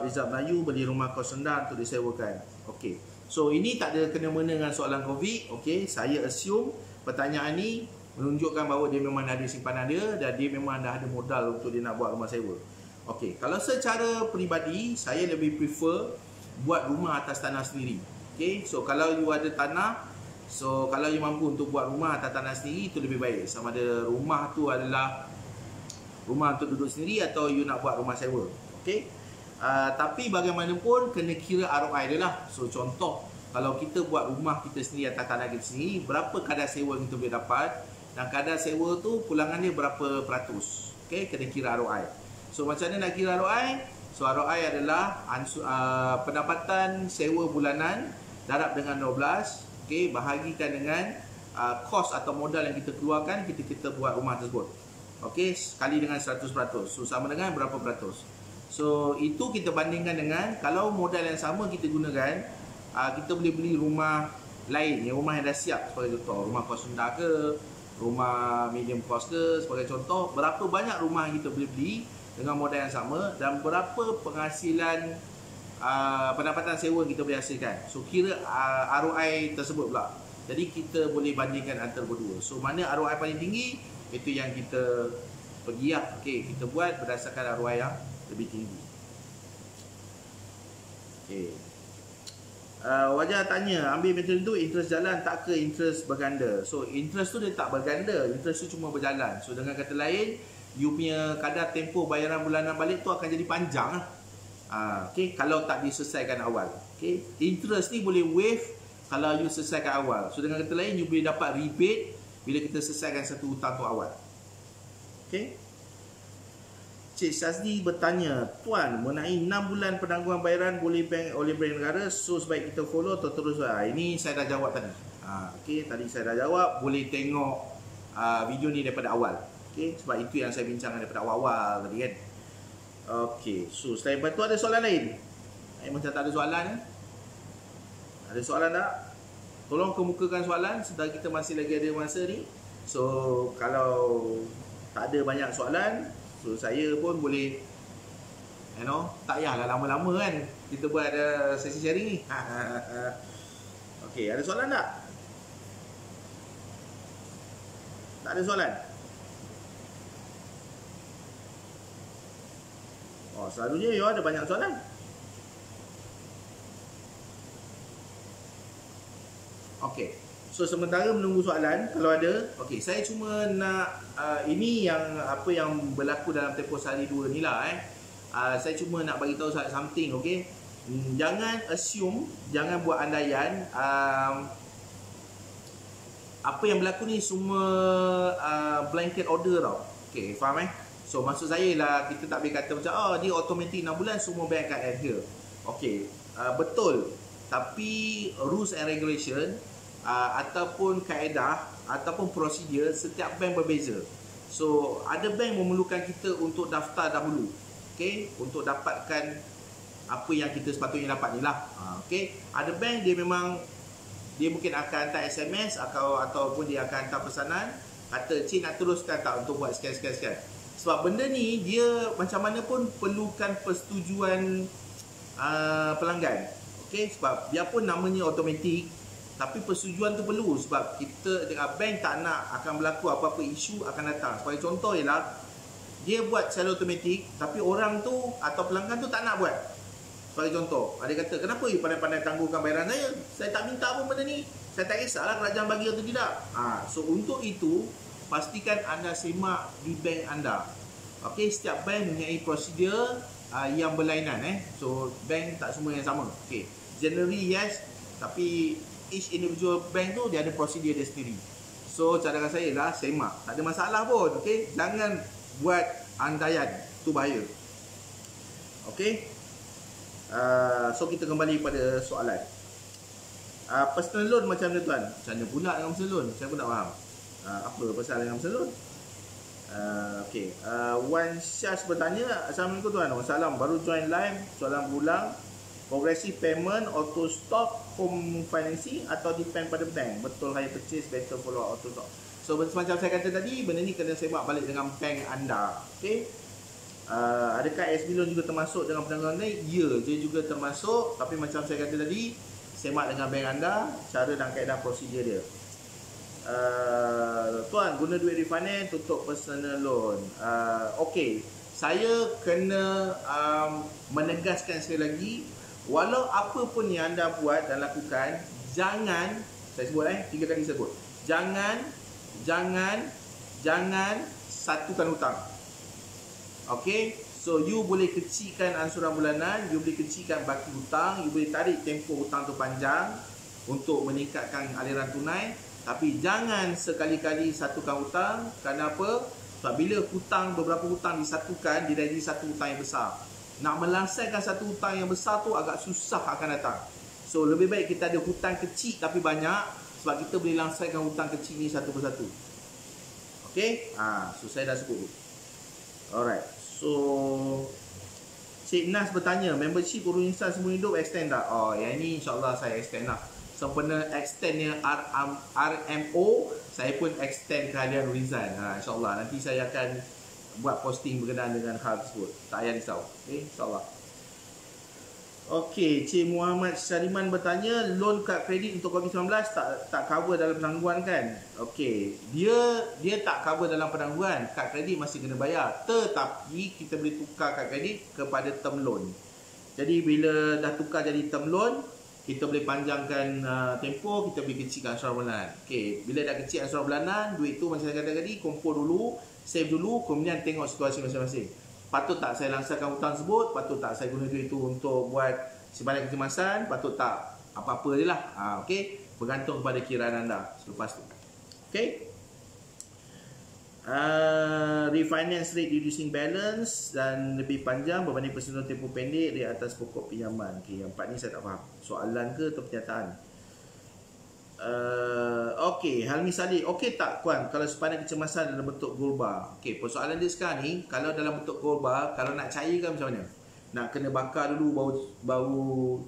Rizal Melayu, beli rumah kos rendah untuk disewakan. Okay, so ini tak ada kena-mena dengan soalan COVID. Okay, saya assume pertanyaan ni menunjukkan bahawa dia memang ada simpanan dia dan dia memang dah ada modal untuk dia nak buat rumah sewa. Okay, kalau secara peribadi, saya lebih prefer buat rumah atas tanah sendiri. Okay, so kalau you ada tanah, so kalau you mampu untuk buat rumah atas tanah sendiri, itu lebih baik. Sama ada rumah tu adalah rumah untuk duduk sendiri atau you nak buat rumah sewa. Okay, tapi bagaimanapun kena kira ROI dia lah. So contoh, kalau kita buat rumah kita sendiri atas tanah kita sendiri, berapa kadar sewa kita boleh dapat, dan kadar sewa tu pulangan dia berapa peratus. Okay, kena kira ROI. So macam mana nak kira ROI? So ROI adalah pendapatan sewa bulanan darab dengan 12, okay, bahagikan dengan kos atau modal yang kita keluarkan kita buat rumah tersebut. Okay, kali dengan 100%. So sama dengan berapa peratus. So itu kita bandingkan dengan kalau modal yang sama kita gunakan, kita boleh beli rumah lain, rumah yang dah siap, sebagai contoh rumah kos rendah ke, rumah medium cost ke, sebagai contoh. Berapa banyak rumah yang kita boleh beli dengan modal yang sama dan berapa penghasilan pendapatan sewa kita boleh hasilkan. So kira ROI tersebut pula. Jadi kita boleh bandingkan antara berdua. So mana ROI paling tinggi, itu yang kita pergi lah. Okay, kita buat berdasarkan ROI yang lebih tinggi. Okay. Wajah tanya, ambil metode tu interest jalan tak ke interest berganda? So interest tu dia tak berganda, interest tu cuma berjalan. So dengan kata lain, you punya kadar tempoh bayaran bulanan balik tu akan jadi panjang lah. Okay, kalau tak diselesaikan awal. Okay, interest ni boleh waive kalau you selesaikan awal. So dengan kata lain, you boleh dapat rebate bila kita selesaikan satu hutang tu awal. Okay. Cik Syazli bertanya, tuan, mengenai 6 bulan penangguhan bayaran oleh bank negara, so sebaik kita follow atau terus? Ini saya dah jawab tadi. Okay, tadi saya dah jawab. Boleh tengok video ni daripada awal. Okay, sebab itu yang saya bincangkan daripada awal-awal tadi kan. Okay, so selain itu ada soalan lain? Macam tak ada soalan. Ada soalan tak? Tolong kemukakan soalan sedang kita masih lagi ada masa ni. So kalau tak ada banyak soalan, so saya pun boleh, tak payahlah lama-lama kan kita buat sesi sharing ni. Okay, ada soalan tak? Tak ada soalan? Selalunya you ada banyak soalan. Okay, so sementara menunggu soalan, kalau ada, okay, saya cuma nak ini yang apa yang berlaku dalam tempoh sehari dua ni lah. Saya cuma nak bagi tahu something, okay. Jangan assume, jangan buat andaian apa yang berlaku ni semua blanket order tau. Okay, faham So maksud saya lah, kita tak boleh kata macam dia automatic 6 bulan semua bank akan adhere. Okay, betul. Tapi rules and regulation ataupun kaedah ataupun prosedur setiap bank berbeza. So ada bank memerlukan kita untuk daftar dahulu, okay, untuk dapatkan apa yang kita sepatutnya dapat ni lah. Okay, ada bank dia memang dia mungkin akan hantar SMS ataupun dia akan hantar pesanan, kata cik nak teruskan tak untuk buat sekian. Sebab benda ni dia macam mana pun perlukan persetujuan pelanggan. Okay, sebab biarpun namanya automatik, tapi persetujuan tu perlu. Sebab kita dengan bank tak nak akan berlaku apa-apa isu akan datang. Sebagai contoh ialah, dia buat secara automatik, tapi orang tu atau pelanggan tu tak nak buat. Sebagai contoh, dia kata, kenapa you pandai-pandai tangguhkan bayaran saya? Saya tak minta pun benda ni. Saya tak kisahlah kerajaan bagi atau tidak. So untuk itu, pastikan anda semak di bank anda. Okay, setiap bank mempunyai prosedur yang berlainan. So bank tak semua yang sama. Okay, generally yes, tapi each individual bank tu dia ada prosedur dia sendiri. So cadangan saya lah, semak, tak ada masalah pun. Okay, jangan buat andaian, tu bahaya. Okay, so kita kembali pada soalan. Personal loan macam mana tuan? Macam mana pula dengan personal loan? Saya pun tak faham. Apa pasal dengan personal loan? Okay. Wan Syaz bertanya, Assalamualaikum tuan. Wassalam. Baru join live, soalan berulang. Progressive payment, auto stop, home financing atau depend pada bank? Betul higher purchase, better follow auto stop. So macam saya kata tadi, benda ni kena semak balik dengan bank anda. Okay. Adakah SB loan juga termasuk dengan penangguhan ni? Ya, dia juga termasuk. Tapi macam saya kata tadi, semak dengan bank anda cara dan kaedah prosedur dia. Tuan, guna duit refinance tutup personal loan. Okey, saya kena menegaskan sekali lagi, walau apa pun yang anda buat dan lakukan, jangan, saya sebut 3 kali sebut, jangan satukan hutang. Okey, so you boleh kecilkan ansuran bulanan, you boleh kecilkan baki hutang, you boleh tarik tempoh hutang tu panjang untuk meningkatkan aliran tunai, tapi jangan sekali-kali satukan hutang. Kenapa? Sebab bila hutang, beberapa hutang disatukan, dia jadi satu hutang yang besar. Nak melangsaikan satu hutang yang besar tu agak susah akan datang. So lebih baik kita ada hutang kecil tapi banyak, sebab kita boleh langsaikan hutang kecil ni satu persatu. Okey? So saya dah sebut. Alright. So Cik Nas bertanya, membership urus insan semua hidup extend tak? Yang ni insyaAllah saya extend lah. Sempena extendnya RMO, saya pun extend kehadiran Rizal. InsyaAllah nanti saya akan buat posting berkenaan dengan hal tersebut. Tak payah risau. Okay, insyaAllah. Okey, Cik Muhammad Syariman bertanya, loan kad kredit untuk COVID-19 tak cover dalam penangguhan kan? Okey, dia tak cover dalam penangguhan. Kad kredit masih kena bayar. Tetapi kita boleh tukar kad kredit kepada term loan. Jadi bila dah tukar jadi term loan, kita boleh panjangkan tempoh, kita boleh kecilkan ansuran bulanan. Okey, bila dah kecil ansuran bulanan, duit tu macam saya kata tadi, kumpul dulu, save dulu, kemudian tengok situasi masing-masing. Patut tak saya langsarkan hutang tersebut? Patut tak saya guna duit itu untuk buat simpanan kecemasan? Patut tak? Apa-apa je lah. Okay? Bergantung kepada kiraan anda selepas tu. Okay? Refinance rate reducing balance dan lebih panjang berbanding personal tempoh pendek di atas pokok pinjaman. Okay, yang 4 ni saya tak faham. Soalan ke atau pernyataan? Okey, Halmi Salih, okey tak Kuan kalau simpanan kecemasan dalam bentuk gold bar? Okey, persoalan dia sekarang ni, kalau dalam bentuk gold bar, kalau nak cairkan macam mana? Nak kena bakar dulu bau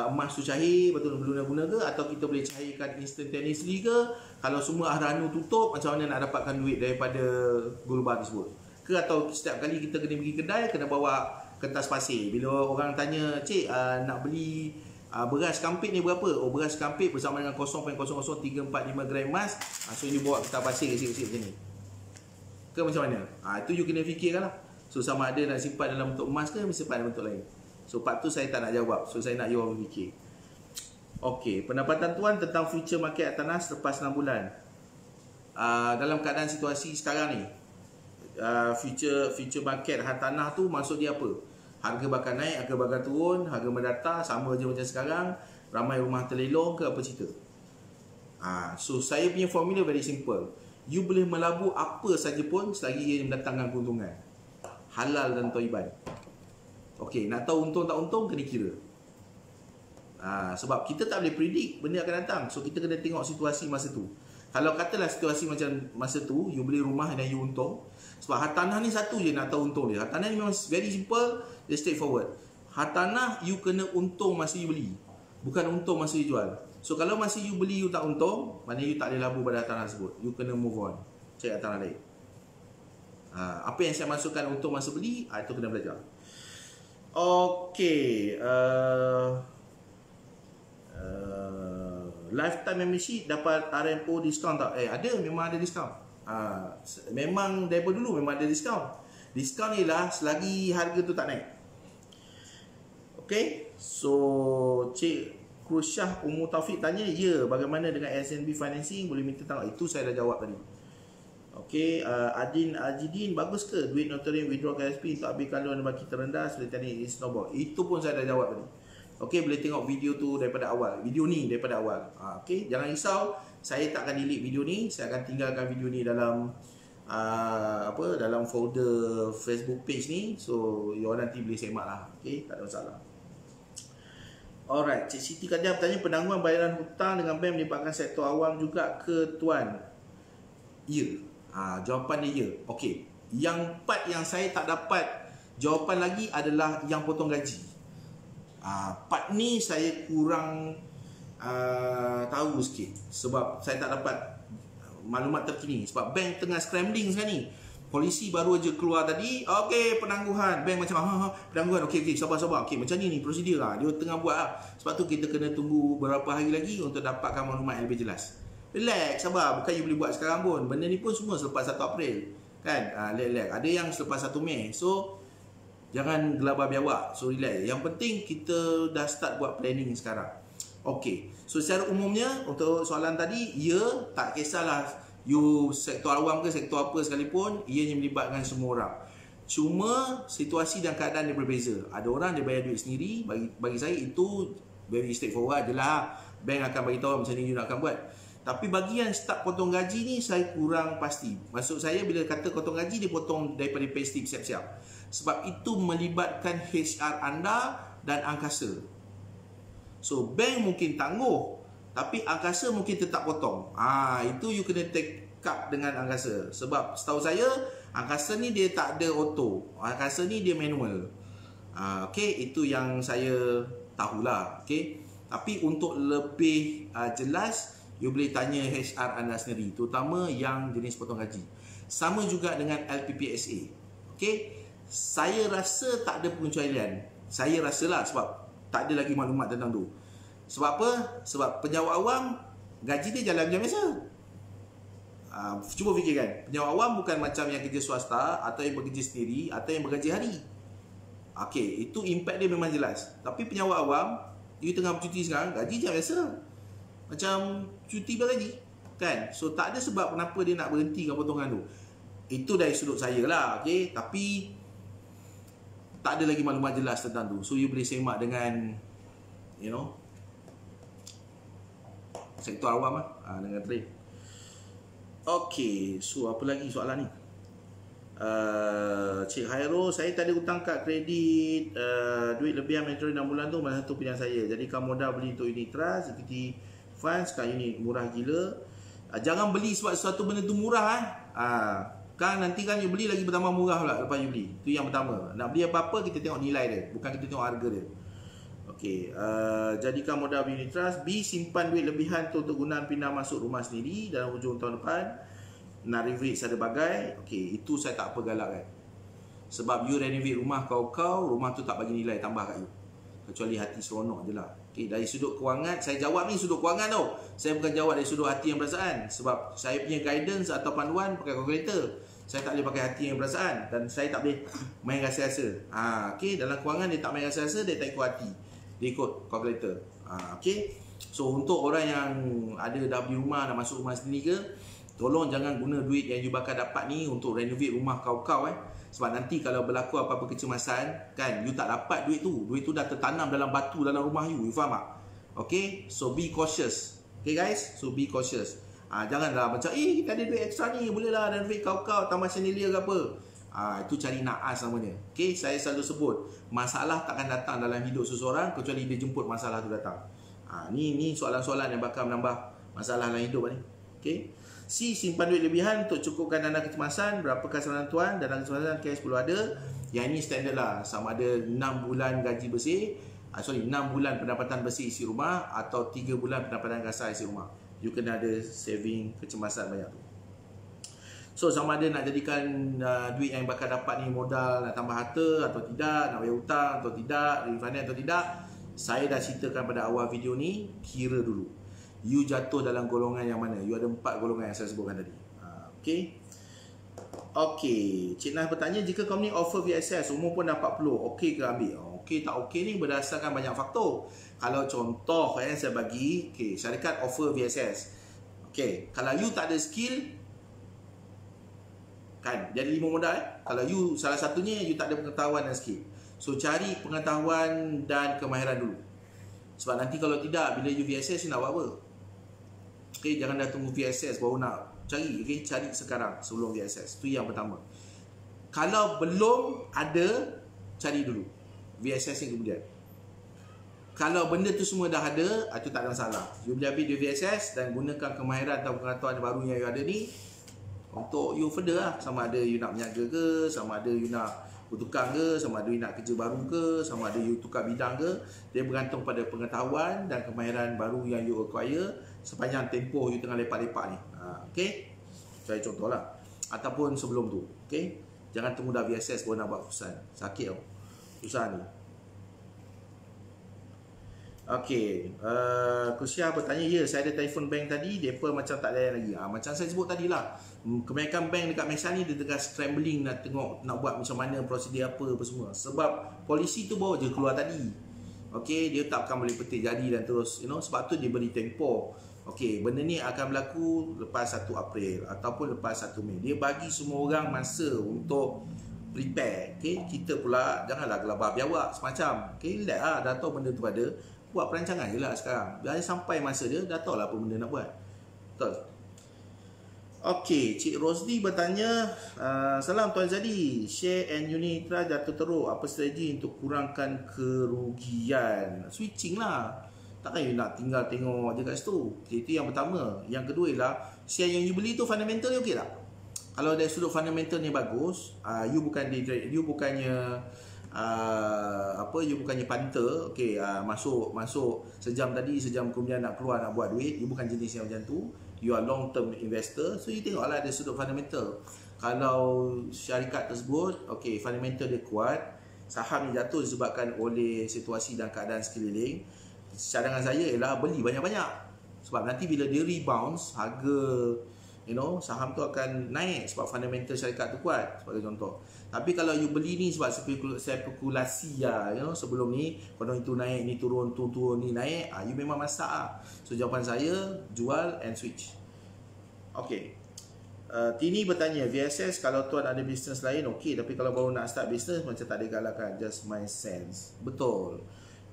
emas tu cair, betul guna ke, atau kita boleh cairkan instantaneously ke? Kalau semua Ahranu tutup, macam mana nak dapatkan duit daripada gold bar tersebut? Ke atau setiap kali kita kena pergi kedai, kena bawa kertas pasir. Bila orang tanya, "Cik, nak beli beras kampit ni berapa?" Beras kampit bersama dengan 0.00345 gram emas. So you bawa kertas pasir kecil-kecil macam ni. Ke macam mana? Itu you kena fikirkan lah. So sama ada nak simpan dalam bentuk emas ke simpan dalam bentuk lain. So part tu saya tak nak jawab. So saya nak you orang fikir. Okey, pendapatan tuan tentang future market tanah selepas 6 bulan. Dalam keadaan situasi sekarang ni, future market hartanah tu maksud dia apa? Harga bakal naik, harga bakal turun, harga mendata sama je macam sekarang. Ramai rumah terlelong ke apa cerita? So saya punya formula very simple. You boleh melabur apa saja pun selagi ia mendatangkan keuntungan. Halal dan thayyiban. Okey, nak tahu untung tak untung kena kira. Sebab kita tak boleh predict benda akan datang. So kita kena tengok situasi masa tu. Kalau katalah situasi macam masa tu, you beli rumah dan you untung. Sebab hartanah ni satu je nak tahu untung dia. Hartanah ni memang very simple, dia straightforward. Hartanah you kena untung masa you beli, bukan untung masa you jual. So kalau masa you beli you tak untung, maknanya you tak boleh labur pada hartanah tersebut. You kena move on, cari hartanah lain. Apa yang saya masukkan untung masa beli, itu kena belajar. Okey, lifetime membership dapat RMO diskaun tak? Ada, memang ada diskaun. Memang daripada dulu memang ada diskaun. Diskaun ni lah selagi harga tu tak naik. Okay, so Cik Krusyah Umur Taufik tanya, ya, bagaimana dengan SNB financing? Boleh minta tanggung? Itu saya dah jawab tadi. Okay, Adin Ajidin, bagus ke duit notarium withdraw KSP untuk ambilkan loan bagi terendah seperti tadi snowball? Itu pun saya dah jawab tadi. Okay, boleh tengok video tu daripada awal. Video ni daripada awal. Okay, jangan risau. Saya tak akan delete video ni. Saya akan tinggalkan video ni dalam dalam folder Facebook page ni. So, you orang nanti boleh semak lah. Okay, tak ada masalah. Alright, Cik Siti Kadia bertanya, penangguhan bayaran hutang dengan bank melibatkan sektor awam juga ke tuan? Ya. Jawapan dia ya. Okey. Yang part yang saya tak dapat jawapan lagi adalah yang potong gaji. Part ni saya kurang tahu sikit sebab saya tak dapat maklumat terkini sebab bank tengah scrambling sekarang ni. Polisi baru aja keluar tadi, okey penangguhan. Bank macam penangguhan, okey sabar. Okey macam ni prosedur dia tengah buat Sebab tu kita kena tunggu beberapa hari lagi untuk dapatkan maklumat yang lebih jelas. Relax, sabar. Bukan you boleh buat sekarang pun. Benda ni pun semua selepas 1 April. Kan? Relax. Ada yang selepas 1 Mei. So jangan gelabah biawak. So relax. Yang penting kita dah start buat planning sekarang. Okey. So secara umumnya untuk soalan tadi, ya, tak kisahlah you sektor awam ke sektor apa sekalipun, ianya melibatkan semua orang. Cuma situasi dan keadaan dia berbeza. Ada orang dia bayar duit sendiri. Bagi saya itu very straightforward je lah. Bank akan bagi tahu macam ni you nak akan buat. Tapi bagi yang start potong gaji ni saya kurang pasti. Maksud saya bila kata potong gaji, dia potong daripada payslip siap-siap. Sebab itu melibatkan HR anda dan angkasa. So bank mungkin tangguh, tapi angkasa mungkin tetap potong. Itu you kena take up dengan angkasa. Sebab setahu saya angkasa ni dia tak ada auto. Angkasa ni dia manual. Okay, itu yang saya tahulah. Okay. Tapi untuk lebih jelas, you boleh tanya HR anda sendiri, terutama yang jenis potong gaji. Sama juga dengan LPPSA. Okay. Saya rasa tak ada pengecualian. Saya rasalah sebab tak ada lagi maklumat tentang tu. Sebab apa? Sebab penjawat awam gaji dia jalan macam biasa. Cuba fikirkan, penjawat awam bukan macam yang kerja swasta atau yang bekerja sendiri atau yang bergaji hari. Okey, itu impact dia memang jelas. Tapi penjawat awam, you tengah bercuti sekarang, gaji macam biasa. Macam cuti bergaji, kan? So tak ada sebab kenapa dia nak berhentikan potongan tu. Itu dari sudut saya lah, okey. Tapi tak ada lagi maklumat jelas tentang tu. So you boleh semak dengan sektor awam dengan trade. Okey, so apa lagi soalan ni? Cik Hairul, saya tadi hutang kad kredit duit lebihan metro 6 bulan tu mana satu pilihan saya. Jadi kamu modal beli untuk unit trust, equity fund, sekarang unit murah gila. Jangan beli sebab sesuatu benda tu murah kan nanti kan you beli lagi bertambah murah pula lepas you beli. Itu yang pertama. Nak beli apa-apa kita tengok nilai dia, bukan kita tengok harga dia. Okey, jadikan modal unit trust. B, simpan duit lebihan tu untuk gunaan pindah masuk rumah sendiri dalam hujung tahun depan. Nak renovate ada bagai. Okey, itu saya tak apa galakkan. Sebab you renovate rumah kau-kau, rumah tu tak bagi nilai tambah kat you. Kecuali hati seronok je lah. Okey, dari sudut kewangan, saya jawab ni sudut kewangan tau. Saya bukan jawab dari sudut hati yang perasaan. Sebab saya punya guidance atau panduan pakai kalkulator. Saya tak boleh pakai hati yang perasaan. Dan saya tak boleh main rasa-rasa. Okey, dalam kewangan dia tak main rasa-rasa, dia tak ikut hati. Dia ikut kalkulator. Okey. So untuk orang yang ada dah beli rumah, nak masuk rumah sendiri ke, tolong jangan guna duit yang you bakal dapat ni untuk renovate rumah kau-kau Sebab nanti kalau berlaku apa-apa kecemasan, kan, you tak dapat duit tu. Duit tu dah tertanam dalam batu dalam rumah you. You faham tak? Okay, so be cautious. Okay guys, so be cautious. Janganlah macam, kita ada duit ekstra ni, bolehlah renovate kau-kau, tambah chandelier ke apa. Itu cari naas namanya. Okay, saya selalu sebut, masalah takkan datang dalam hidup seseorang kecuali dia jemput masalah tu datang. Ni soalan-soalan yang bakal menambah masalah dalam hidup ni. Okay. C, simpan duit lebihan untuk cukupkan dana kecemasan. Berapakah saran tuan? Dana kecemasan cash perlu ada. Yang ini standard lah. Sama ada 6 bulan gaji bersih, 6 bulan pendapatan bersih isi rumah, atau 3 bulan pendapatan kasar isi rumah. You kena ada saving kecemasan banyak tu. So sama ada nak jadikan duit yang bakal dapat ni modal, nak tambah harta atau tidak, nak bayar hutang atau tidak, refinance atau tidak. Saya dah ceritakan pada awal video ni. Kira dulu you jatuh dalam golongan yang mana. You ada 4 golongan yang saya sebutkan tadi. Okay, Cik Nah bertanya, jika company offer VSS, umur pun dah 40, okey ke ambil? Okey tak okey ni berdasarkan banyak faktor. Kalau contoh saya bagi, syarikat offer VSS. Kalau you tak ada skill, kan, jadi 5 modal. Kalau you salah satunya you tak ada pengetahuan dan skill. So cari pengetahuan dan kemahiran dulu. Sebab nanti kalau tidak, bila you VSS, you nak buat apa? Jangan dah tunggu VSS baru nak cari. Cari sekarang sebelum VSS. Itu yang pertama. Kalau belum ada, cari dulu VSS yang kemudian. Kalau benda tu semua dah ada, itu tak ada masalah. You boleh ambil duit VSS dan gunakan kemahiran atau pengetahuan baru yang you ada ni untuk you further lah. Sama ada you nak berniaga ke, sama ada you nak bertukang ke, sama ada you nak kerja baru ke, sama ada you tukar bidang ke. Dia bergantung pada pengetahuan dan kemahiran baru yang you acquire sepanjang tempoh you tengah lepak-lepak ni. Okay, saya contoh lah. Ataupun sebelum tu. Okay, jangan tunggu dah VSS baru nak buat keputusan. Sakit tau susah ni. Okey, Kusyah bertanya, ya saya ada telefon bank tadi, mereka macam tak layan lagi. Macam saya sebut tadi lah, kebanyakan bank dekat Malaysia ni dia tengah scrambling nak tengok nak buat macam mana, prosedur apa semua. Sebab polisi tu baru je keluar tadi. Okey, dia tak akan boleh petik jadi dan terus, sebab tu dia beri tempoh. Okey, benda ni akan berlaku lepas 1 April ataupun lepas 1 Mei. Dia bagi semua orang masa untuk prepare. Okey, kita pula janganlah gelabah biawak semacam. Okey, relax lah, dah tahu benda tu ada. Buat perancangan je lah sekarang. Biar sampai masa dia, dah tahu lah apa benda nak buat. Betul. Okey, Cik Rosdi bertanya, salam Tuan Zadi, share and unit trust jatuh teruk, apa strategi untuk kurangkan kerugian? Switching lah. Takkan you nak tinggal tengok je kat situ. Okay, itu yang pertama. Yang kedua ialah, share yang you beli tu fundamental ni okey tak? Kalau dari sudut fundamental ni bagus, you bukannya you bukannya punter, okey, masuk sejam tadi, sejam kemudian nak keluar nak buat duit, you bukan jenis yang macam tu. You are long term investor, so you tengoklah dari sudut fundamental. Kalau syarikat tersebut, okey, fundamental dia kuat, saham yang jatuh disebabkan oleh situasi dan keadaan sekeliling, cadangan saya ialah beli banyak-banyak. Sebab nanti bila dia rebounce, harga saham tu akan naik sebab fundamental syarikat tu kuat, sebagai contoh. Tapi kalau you beli ni sebab spekulasi lah, sebelum ni kalau itu naik, ni turun, ni naik, you memang masak lah. So jawapan saya, jual and switch. Okay, Tini bertanya, VSS kalau tuan ada bisnes lain okey, tapi kalau baru nak start bisnes macam tak ada galakan, just my sense. Betul.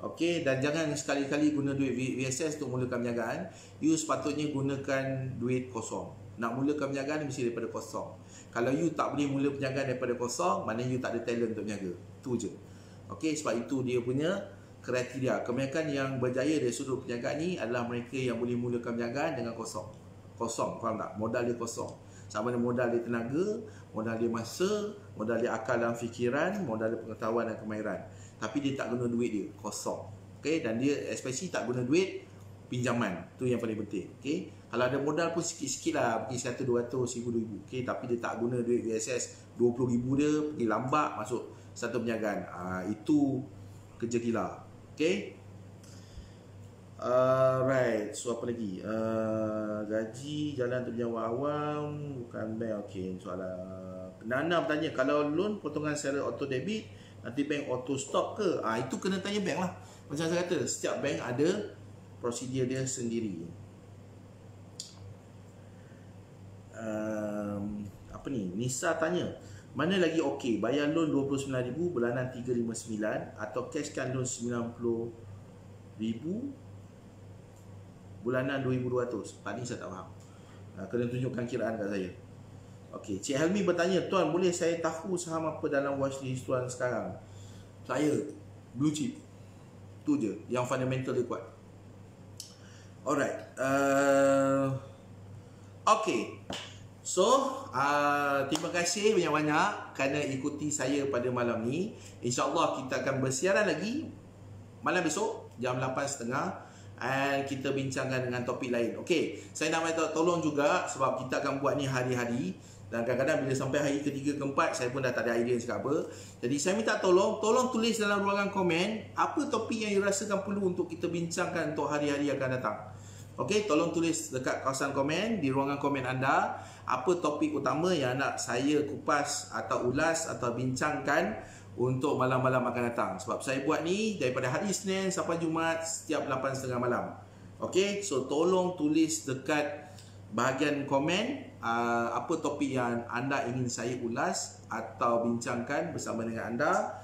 Okey, dan jangan sekali-kali guna duit VSS untuk mulakan perniagaan. You sepatutnya gunakan duit kosong. Nak mulakan perniagaan mesti daripada kosong. Kalau you tak boleh mula perniagaan daripada kosong, maknanya you tak ada talent untuk berniaga. Itu je. Okey, sebab itu dia punya kriteria. Kebanyakan yang berjaya dari sudut perniagaan ni adalah mereka yang boleh mulakan perniagaan dengan kosong. Kosong, faham tak? Modal dia kosong. Sama ada modal dia tenaga, modal dia masa, modal dia akal dan fikiran, modal dia pengetahuan dan kemahiran. Tapi dia tak guna duit dia, kosong. Okey, dan dia especially tak guna duit pinjaman. Tu yang paling penting. Okey. Kalau ada modal pun sikit-sikit lah, pergi 100, 200, 1000, 2000. Okey, tapi dia tak guna duit VSS 20,000 dia, pergi lambat masuk satu perniagaan. Itu kerja gila. Okey. Right. So apa lagi? Gaji jalan untuk penjawab awam, bukan bank. Okey, soalan. Nana bertanya, kalau loan potongan secara auto debit, nanti bank auto stop ke? Itu kena tanya bank lah. Macam saya kata, setiap bank ada prosedur dia sendiri. Apa ni? Nisa tanya, mana lagi okey, bayar loan 29,000 bulanan 359 atau cashkan loan 90,000 bulanan 2,200? Tadi saya tak faham. Kena tunjukkan kiraan kat saya. Okey, Cik Helmi bertanya, Tuan boleh saya tahu saham apa dalam watchlist Tuan sekarang? Saya blue chip. Tu je yang fundamental dia kuat. Alright. Okay. So, terima kasih banyak-banyak kerana ikuti saya pada malam ni. InsyaAllah kita akan bersiaran lagi malam besok jam 8.30 dan kita bincangkan dengan topik lain. Okay, saya nak minta tolong juga sebab kita akan buat ni hari-hari. Dan kadang-kadang bila sampai hari ketiga, keempat, saya pun dah tak ada idea cakap apa. Jadi saya minta tolong tulis dalam ruangan komen apa topik yang you rasakan perlu untuk kita bincangkan untuk hari-hari akan datang. Okey, tolong tulis dekat kawasan komen, di ruangan komen anda, apa topik utama yang nak saya kupas atau ulas atau bincangkan untuk malam-malam akan datang. Sebab saya buat ni daripada hari Isnin sampai Jumaat setiap 8.30 malam. Okey, so tolong tulis dekat bahagian komen apa topik yang anda ingin saya ulas atau bincangkan bersama dengan anda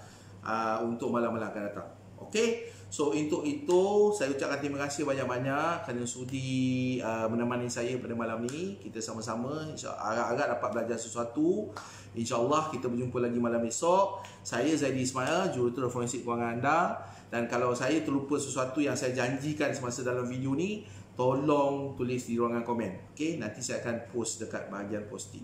untuk malam-malam akan datang. Okey, So untuk itu saya ucapkan terima kasih banyak-banyak kerana sudi menemani saya pada malam ni. Kita sama-sama harap-harap dapat belajar sesuatu. InsyaAllah kita berjumpa lagi malam esok. Saya Zaidi Ismail, jurulatih forensik kewangan anda. Dan kalau saya terlupa sesuatu yang saya janjikan semasa dalam video ni, tolong tulis di ruangan komen. Okay, nanti saya akan post dekat bahagian posting.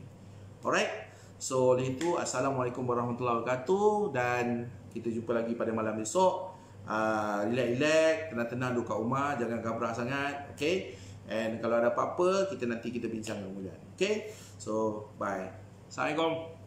Alright. So oleh itu, Assalamualaikum warahmatullahi wabarakatuh. Dan kita jumpa lagi pada malam esok. Relax-relax, tenang-tenang duduk kat rumah, jangan gabrak sangat. Okay. And kalau ada apa-apa, nanti kita bincang kemudian. Okay. So bye. Assalamualaikum.